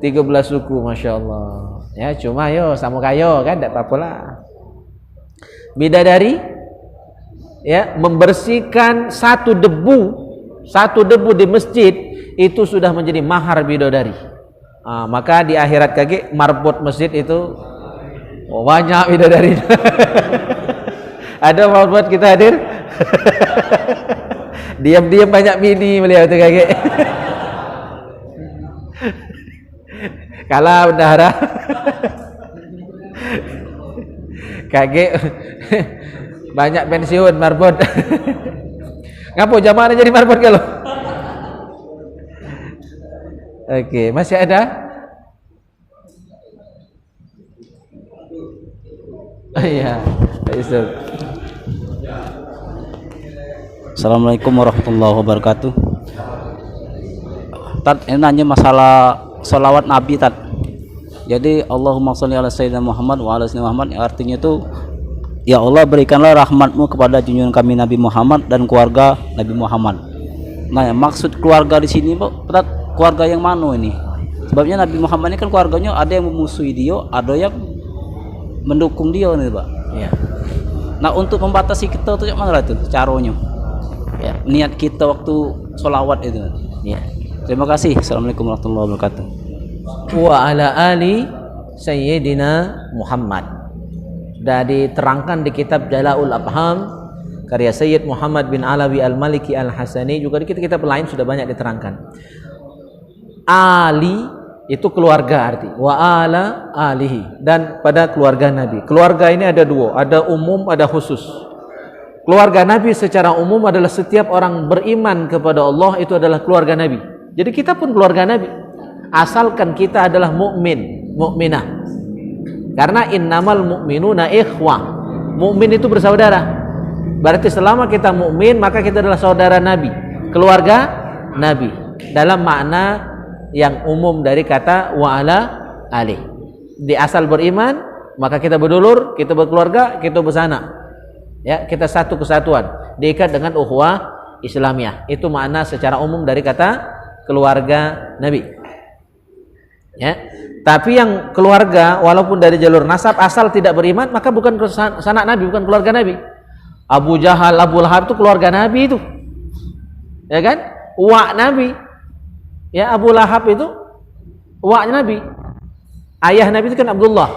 13 suku, Masya Allah. Ya cuma yo sama kayo kan, tidak apa-apa lah. Bidadari ya membersihkan satu debu di masjid itu sudah menjadi mahar bidadari. Maka di akhirat kaki marbot masjid itu banyak bidadari. Ada marbot kita hadir. Diam-diam banyak mini beliau itu kaki. Kalah bendahara. Kakek banyak pensiun marbot. Ngapo jamaah jadi marbot kalau? Oke, masih ada? Iya, Ustaz. Assalamualaikum warahmatullahi wabarakatuh. Tad, ini nanya masalah sholawat Nabi Tad. Jadi Allahumma sholli ala sayyidina Muhammad wa ala sayyidina Muhammad, artinya itu ya Allah berikanlah rahmatmu kepada junjungan kami Nabi Muhammad dan keluarga Nabi Muhammad. Nah, maksud keluarga di sini, Pak, keluarga yang mana ini? Sebabnya Nabi Muhammad ini kan keluarganya ada yang memusuhi dia, ada yang mendukung dia nih, Pak. Ya. Nah, untuk membatasi kita tuh mana tuh caranya? Ya. Niat kita waktu sholawat itu. Ya. Terima kasih. Assalamualaikum warahmatullahi wabarakatuh. Wa ala ali Sayyidina Muhammad. Sudah diterangkan di kitab Jala'ul Afham karya Sayyid Muhammad bin Alawi Al-Maliki Al-Hasani, juga di kitab-kitab lain sudah banyak diterangkan. Ali itu keluarga arti, wa ala alihi, dan pada keluarga Nabi. Keluarga ini ada dua, ada umum, ada khusus. Keluarga Nabi secara umum adalah setiap orang beriman kepada Allah itu adalah keluarga Nabi. Jadi kita pun keluarga Nabi, asalkan kita adalah mukmin, mukminah. Karena innamal mu'minuna ikhwah. Mukmin itu bersaudara. Berarti selama kita mukmin maka kita adalah saudara Nabi, keluarga Nabi. Dalam makna yang umum dari kata wa ala ali. Di asal beriman maka kita berdulur, kita berkeluarga, kita bersana. Ya, kita satu kesatuan, diikat dengan ukhuwah Islamiyah. Itu makna secara umum dari kata keluarga Nabi. Ya. Tapi yang keluarga walaupun dari jalur nasab asal tidak beriman maka bukan sanak Nabi, bukan keluarga Nabi. Abu Jahal, Abu Lahab itu keluarga Nabi itu. Ya kan? Uak Nabi. Ya, Abu Lahab itu uak Nabi. Ayah Nabi itu kan Abdullah.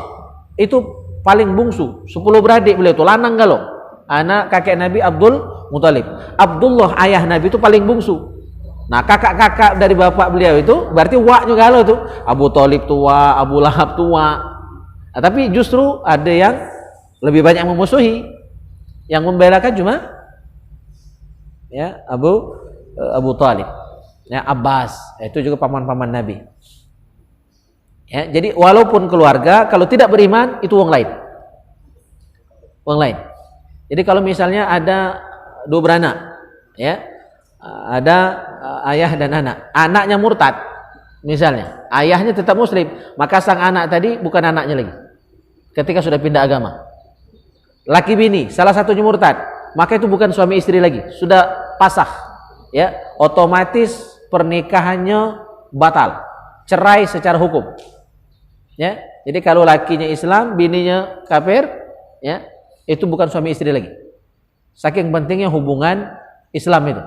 Itu paling bungsu, 10 beradik beliau itu, lanang galau. Anak kakek Nabi Abdul Muthalib. Abdullah ayah Nabi itu paling bungsu. Nah, kakak-kakak dari bapak beliau itu berarti waknya galau tuh. Abu Thalib tua, Abu Lahab tua. Nah, tapi justru ada yang lebih banyak memusuhi. Yang membelakan cuma ya Abu Thalib. Ya, Abbas, itu juga paman-paman Nabi. Ya, jadi walaupun keluarga kalau tidak beriman itu wong lain. Wong lain. Jadi kalau misalnya ada 2 beranak, ya, ada ayah dan anak, anaknya murtad, Misalnya, ayahnya tetap muslim, maka sang anak tadi bukan anaknya lagi. Ketika sudah pindah agama. Laki bini, salah satunya murtad, maka itu bukan suami istri lagi, sudah pasah. Ya, otomatis pernikahannya batal, cerai secara hukum. Ya, jadi kalau lakinya Islam, bininya kafir, ya, itu bukan suami istri lagi. Saking pentingnya hubungan Islam itu.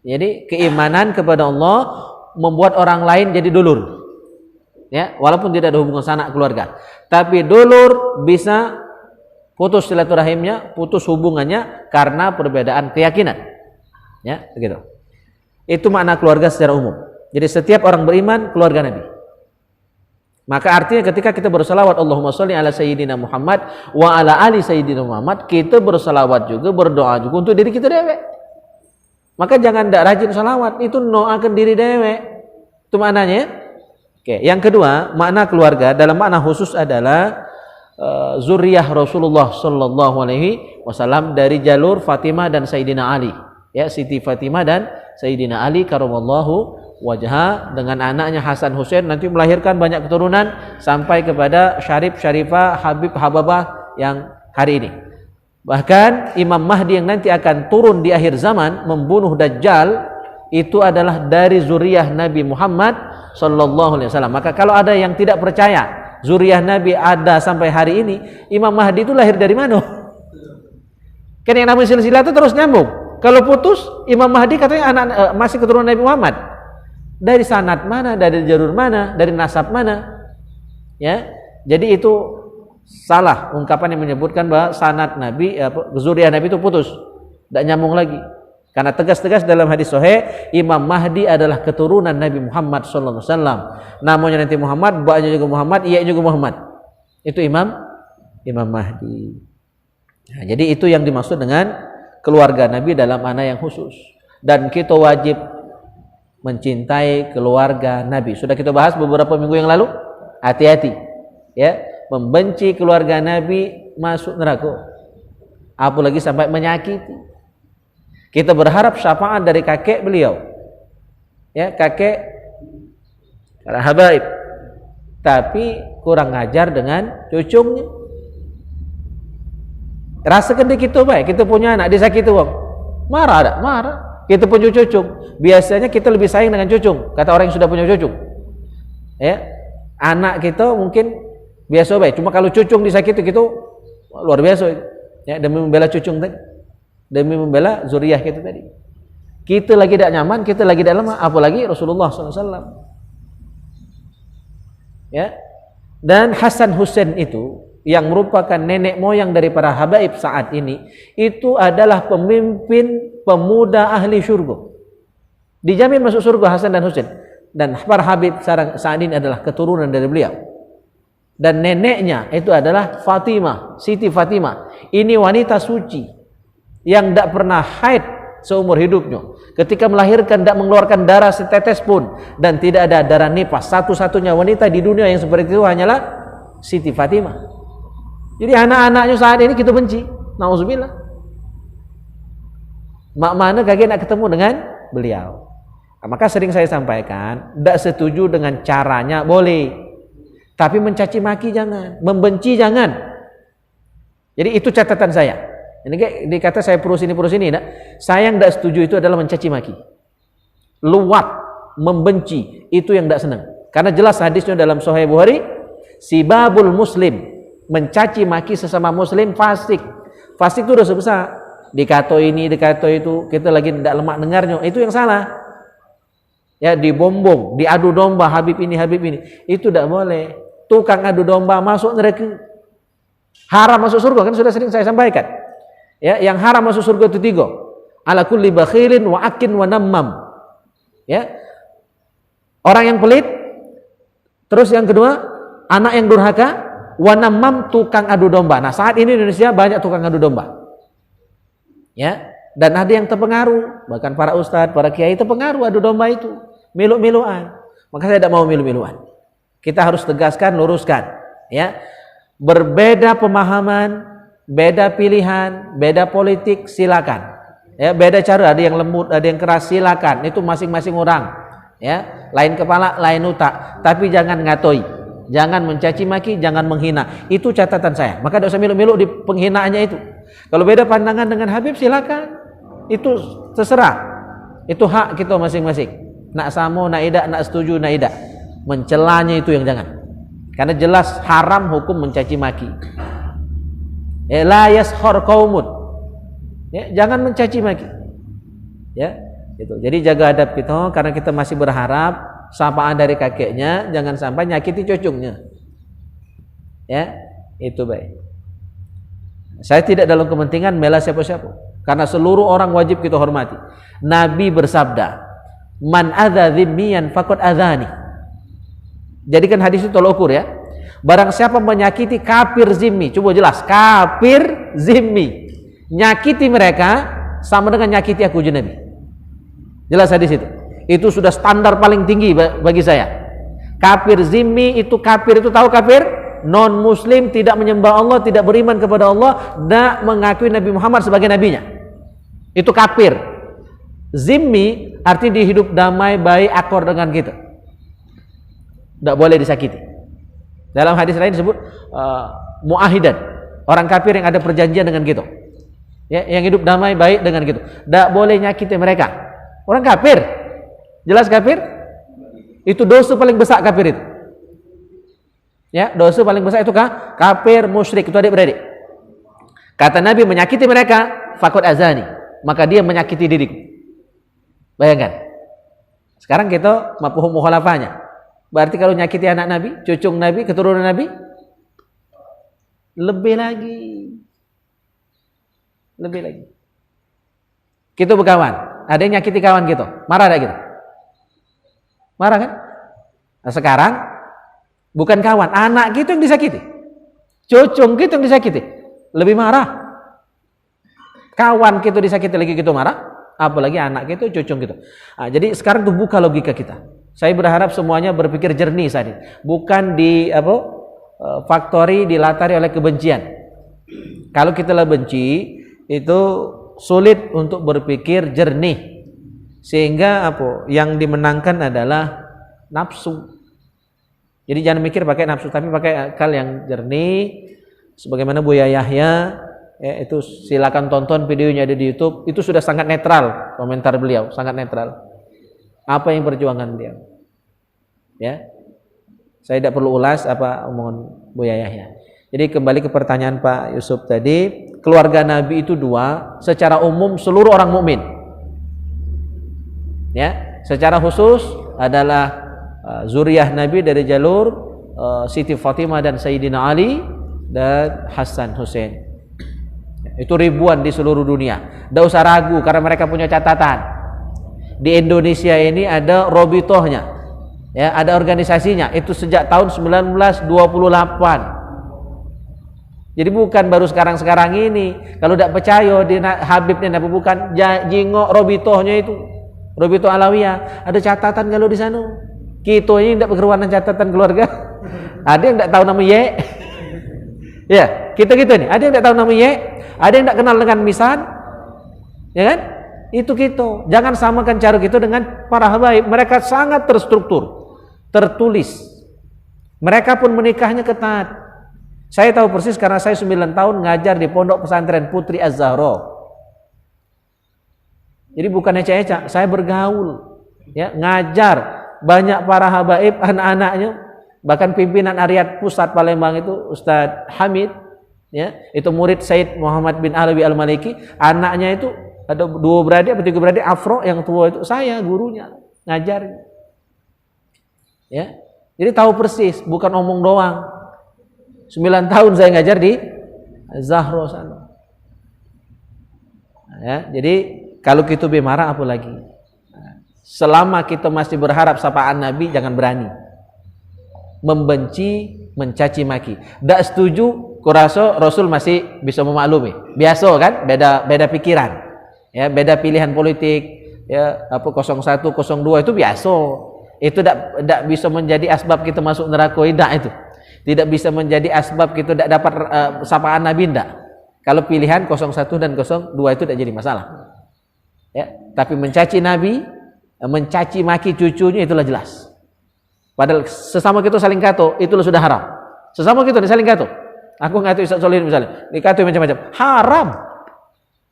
Jadi keimanan kepada Allah membuat orang lain jadi dulur, ya, walaupun tidak ada hubungan sanak keluarga, tapi dulur bisa putus silaturahimnya, putus hubungannya karena perbedaan keyakinan, ya, begitu. Itu makna keluarga secara umum. Jadi setiap orang beriman keluarga Nabi. Maka artinya ketika kita bersalawat Allahumma sholli ala sayyidina Muhammad wa ala ali sayyidina Muhammad, kita bersalawat juga, berdoa juga untuk diri kita dewek. Maka jangan tidak rajin salawat, itu doakan diri dewek. Itu maknanya. Oke, yang kedua, makna keluarga dalam makna khusus adalah zuriyah Rasulullah sallallahu alaihi wasallam dari jalur Fatimah dan Sayyidina Ali. Ya, Siti Fatimah dan Sayyidina Ali karamallahu wajha, dengan anaknya Hasan Husain nanti melahirkan banyak keturunan sampai kepada Syarif, Syarifah, Habib, Hababah yang hari ini. Bahkan Imam Mahdi yang nanti akan turun di akhir zaman membunuh Dajjal itu adalah dari zuriyah Nabi Muhammad sallallahu alaihi wasallam. Maka kalau ada yang tidak percaya zuriyah Nabi ada sampai hari ini, Imam Mahdi itu lahir dari mana? Kan yang namanya silsilah itu terus nyambung. Kalau putus, Imam Mahdi katanya anak masih keturunan Nabi Muhammad. Dari sanad mana, dari jalur mana, dari nasab mana? Ya. Jadi itu salah ungkapan yang menyebutkan bahwa sanad Nabi, zuriyah Nabi itu putus, tidak nyambung lagi. Karena tegas-tegas dalam hadis sahih, Imam Mahdi adalah keturunan Nabi Muhammad sallallahu alaihi wasallam. Namanya nanti Muhammad, ba'nya juga Muhammad, iya juga Muhammad. Itu Imam Mahdi. Nah, jadi itu yang dimaksud dengan keluarga Nabi dalam makna yang khusus. Dan kita wajib mencintai keluarga Nabi. Sudah kita bahas beberapa minggu yang lalu. Hati-hati, ya. Membenci keluarga Nabi masuk neraka, apalagi sampai menyakiti. Kita berharap syafaat dari kakek beliau, ya, kakek para habaib, tapi kurang ngajar dengan cucunya. Rasakan dikit tuh baik, kita punya anak disakiti wong, marah ada, marah. Kita punya cucu, biasanya kita lebih sayang dengan cucu, kata orang yang sudah punya cucu. Ya, anak kita mungkin biasa baik, cuma kalau cucung disakiti gitu luar biasa, ya, demi membela cucung tadi, demi membela zuriyah kita tadi. Kita lagi tidak nyaman, kita lagi tidak lemah, apalagi Rasulullah SAW. Ya, dan Hasan Husain itu yang merupakan nenek moyang dari para habaib saat ini, itu adalah pemimpin pemuda ahli surga. Dijamin masuk surga Hasan dan Husain. Dan para habib saat ini adalah keturunan dari beliau. Dan neneknya itu adalah Fatimah, Siti Fatimah. Ini wanita suci yang tidak pernah haid seumur hidupnya. Ketika melahirkan tidak mengeluarkan darah setetes pun, dan tidak ada darah nifas. Satu-satunya wanita di dunia yang seperti itu hanyalah Siti Fatimah. Jadi anak-anaknya saat ini kita benci. Nauzubillah. Mak mana kagak nak ketemu dengan beliau. Maka sering saya sampaikan, tidak setuju dengan caranya boleh, tapi mencaci maki jangan, membenci jangan. Jadi itu catatan saya. Ini kayak dikata saya perus ini. Nah, saya yang tidak setuju itu adalah mencaci maki, luwat, membenci, itu yang tidak senang. Karena jelas hadisnya dalam Sahih Bukhari, sibabul muslim, mencaci maki sesama muslim fasik. Fasik itu dosa besar. Dikato ini, dikato itu, kita lagi tidak lemak dengarnya, itu yang salah. Ya, dibombong, diadu domba Habib ini, Habib ini, itu tidak boleh. Tukang adu domba masuk neraka, haram masuk surga, kan sudah sering saya sampaikan. Ya, yang haram masuk surga itu 3. Ala kulli bakhilin wa akin wa nammam. Ya. Orang yang pelit. Terus yang kedua, anak yang durhaka, wa nammam, tukang adu domba. Nah, saat ini di Indonesia banyak tukang adu domba. Ya. Dan ada yang terpengaruh, bahkan para ustadz, para kiai terpengaruh adu domba itu, milu-miluan. Maka saya tidak mau milu-miluan. Kita harus tegaskan, luruskan. Ya, berbeda pemahaman, beda pilihan, beda politik, silakan. Ya, beda cara, ada yang lembut, ada yang keras, silakan. Itu masing-masing orang. Ya, lain kepala, lain otak. Tapi jangan ngatoi, jangan mencaci maki, jangan menghina. Itu catatan saya. Maka tidak usah miluk-miluk di penghinaannya itu. Kalau beda pandangan dengan Habib silakan. Itu terserah. Itu hak kita masing-masing. Nak samo, nak idak, nak setuju, nak idak. Mencelanya itu yang jangan. Karena jelas haram hukum mencaci maki. La yashkhar qaumun. Ya, jangan mencaci maki. Ya, itu. Jadi jaga adab kita karena kita masih berharap sapaan dari kakeknya jangan sampai nyakiti cucunya. Ya, itu baik. Saya tidak dalam kepentingan membela siapa-siapa karena seluruh orang wajib kita hormati. Nabi bersabda, "Man adza dzimmiyan faqad adzani." Jadikan hadis itu tolok ukur ya. Barang siapa menyakiti kafir zimmi, coba jelas, kafir zimmi, nyakiti mereka sama dengan nyakiti aku Nabi. Jelas hadis itu. Itu sudah standar paling tinggi bagi saya. Kafir zimmi itu kafir itu tahu kafir? Non muslim, tidak menyembah Allah, tidak beriman kepada Allah, tidak mengakui Nabi Muhammad sebagai nabinya. Itu kafir. Zimmi artinya dia hidup damai, baik, akor dengan kita. Tidak boleh disakiti. Dalam hadis lain disebut muahidan, orang kafir yang ada perjanjian dengan kita, ya, yang hidup damai baik dengan kita. Tidak boleh nyakiti mereka. Orang kafir, jelas kafir. Itu dosa paling besar kafir itu. Ya, dosa paling besar itu kafir, musyrik, itu adik-beradik. Kata Nabi, menyakiti mereka faqad azani, maka dia menyakiti diriku. Bayangkan. Sekarang kita mafhum mukhalafahnya. Berarti kalau nyakiti anak Nabi, cucung Nabi, keturunan Nabi, lebih lagi. Lebih lagi. Kita berkawan, ada yang nyakiti kawan kita, marah tak kita? Marah kan? Nah sekarang, bukan kawan, anak kita yang disakiti. Cucung kita yang disakiti. Lebih marah. Kawan kita disakiti lagi kita marah, apalagi anak kita, cucung kita. Nah, jadi sekarang tuh buka logika kita. Saya berharap semuanya berpikir jernih saat ini, bukan faktori dilatari oleh kebencian. Kalau kita lah benci, itu sulit untuk berpikir jernih, sehingga yang dimenangkan adalah nafsu. Jadi jangan mikir pakai nafsu, tapi pakai akal yang jernih. Sebagaimana Buya Yahya, itu silakan tonton videonya ada di YouTube. Itu sudah sangat netral komentar beliau, sangat netral. Apa yang perjuangan beliau? Ya, saya tidak perlu ulas apa omongan Buya Yahya. Jadi kembali ke pertanyaan Pak Yusuf tadi, keluarga Nabi itu dua, secara umum seluruh orang mukmin. Ya, secara khusus adalah zuriyah Nabi dari jalur Siti Fatimah dan Sayyidina Ali dan Hasan Hussein. Itu ribuan di seluruh dunia. Tidak usah ragu karena mereka punya catatan. Di Indonesia ini ada Robitohnya, ya, ada organisasinya. Itu sejak tahun 1928. Jadi bukan baru sekarang-sekarang ini. Kalau tidak percaya di Habibnya Nabi bukan, jingok Robitohnya itu, Robitoh Alawiyah. Ada catatan kalau di sana. Kita ini tidak berkeruanan catatan keluarga. Ada yang tidak tahu nama Ye. Ya, kita nih. Ada yang tidak tahu nama Ye. Ada yang tidak kenal dengan Misan. Ya kan? Itu kita. Jangan samakan cara kita dengan para habaib. Mereka sangat terstruktur, tertulis. Mereka pun menikahnya ketat. Saya tahu persis karena saya 9 tahun ngajar di pondok pesantren Putri Az-Zahra. Jadi bukan ecak-ecak, saya bergaul, ya, ngajar banyak para habaib, anak-anaknya, bahkan pimpinan Ariyat Pusat Palembang itu Ustadz Hamid, ya, itu murid Said Muhammad bin Alawi Al-Maliki, anaknya itu ada 2 beradik atau 3 beradik, Afro yang tua itu saya gurunya ngajar, ya. Jadi tahu persis, bukan omong doang. 9 tahun saya ngajar di Zahro sana, ya. Jadi kalau kita marah apa lagi? Selama kita masih berharap sapaan Nabi, jangan berani membenci, mencaci maki. Tidak setuju, kurasa Rasul masih bisa memaklumi. Biasa kan, beda pikiran. Ya, beda pilihan politik, ya, 01, 02 itu biasa. Itu tidak bisa menjadi asbab kita masuk neraka, tidak itu. Tidak bisa menjadi asbab kita tidak dapat sapaan Nabi, tidak. Kalau pilihan 01 dan 02 itu tidak jadi masalah. Ya, tapi mencaci Nabi, mencaci maki cucunya itulah jelas. Padahal sesama kita saling kato, itulah sudah haram. Sesama kita saling kato. Aku ngato Ustaz Solihin misalnya, dikato macam-macam, haram.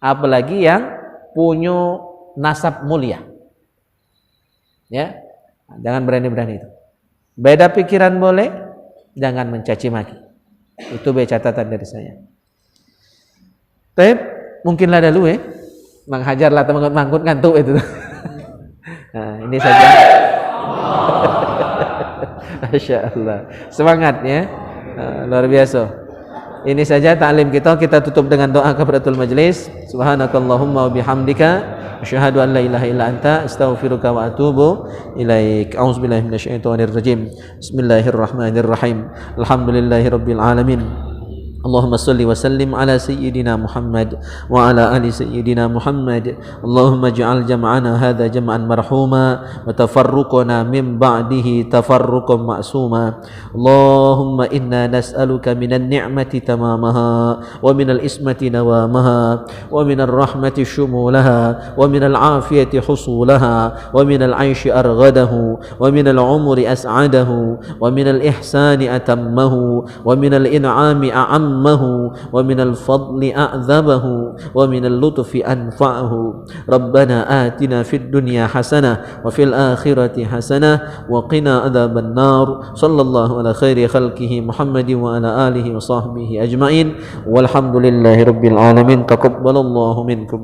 Apalagi yang punya nasab mulia. Ya, jangan berani-berani itu. Beda pikiran boleh, jangan mencaci maki. Itu catatan dari saya. Tapi mungkinlah dulu menghajarlah teman mangkut ngantuk itu. Nah, ini saja. Masya Allah, semangat ya, luar biasa. Ini saja ta'lim kita tutup dengan doa kafaratul majlis. Subhanakallahumma wa bihamdika asyhadu an la ilaha illa anta astaghfiruka wa atubu ilaik. A'udzubillahi minasyaitonir rajim. Bismillahirrahmanirrahim. Alhamdulillahirabbil alamin. Allahumma salli wa sallim ala sayyidina Muhammad wa ala ali sayyidina Muhammad. Allahumma ja'al jam'ana hadha jam'an marhuma wa tafarruqana min ba'dihi tafarruqan ma'suma. Allahumma inna nas'aluka minan ni'mati tamamaha wa minal ismati nawamaha wa minal rahmati shumulaha wa minal afiyati husulaha wa minal 'aishi arghadahu wa minal umri as'adahu wa minal ihsani atammahu wa minal in'ami a'ammahu ومن الفضل أعذبه ومن اللطف أنفعه ربنا آتنا في الدنيا حسنة وفي الآخرة حسنة وقنا عذاب النار صلى الله على خير خلقه محمد وعلى آله وصحبه أجمعين والحمد لله رب العالمين تقبل الله منكم.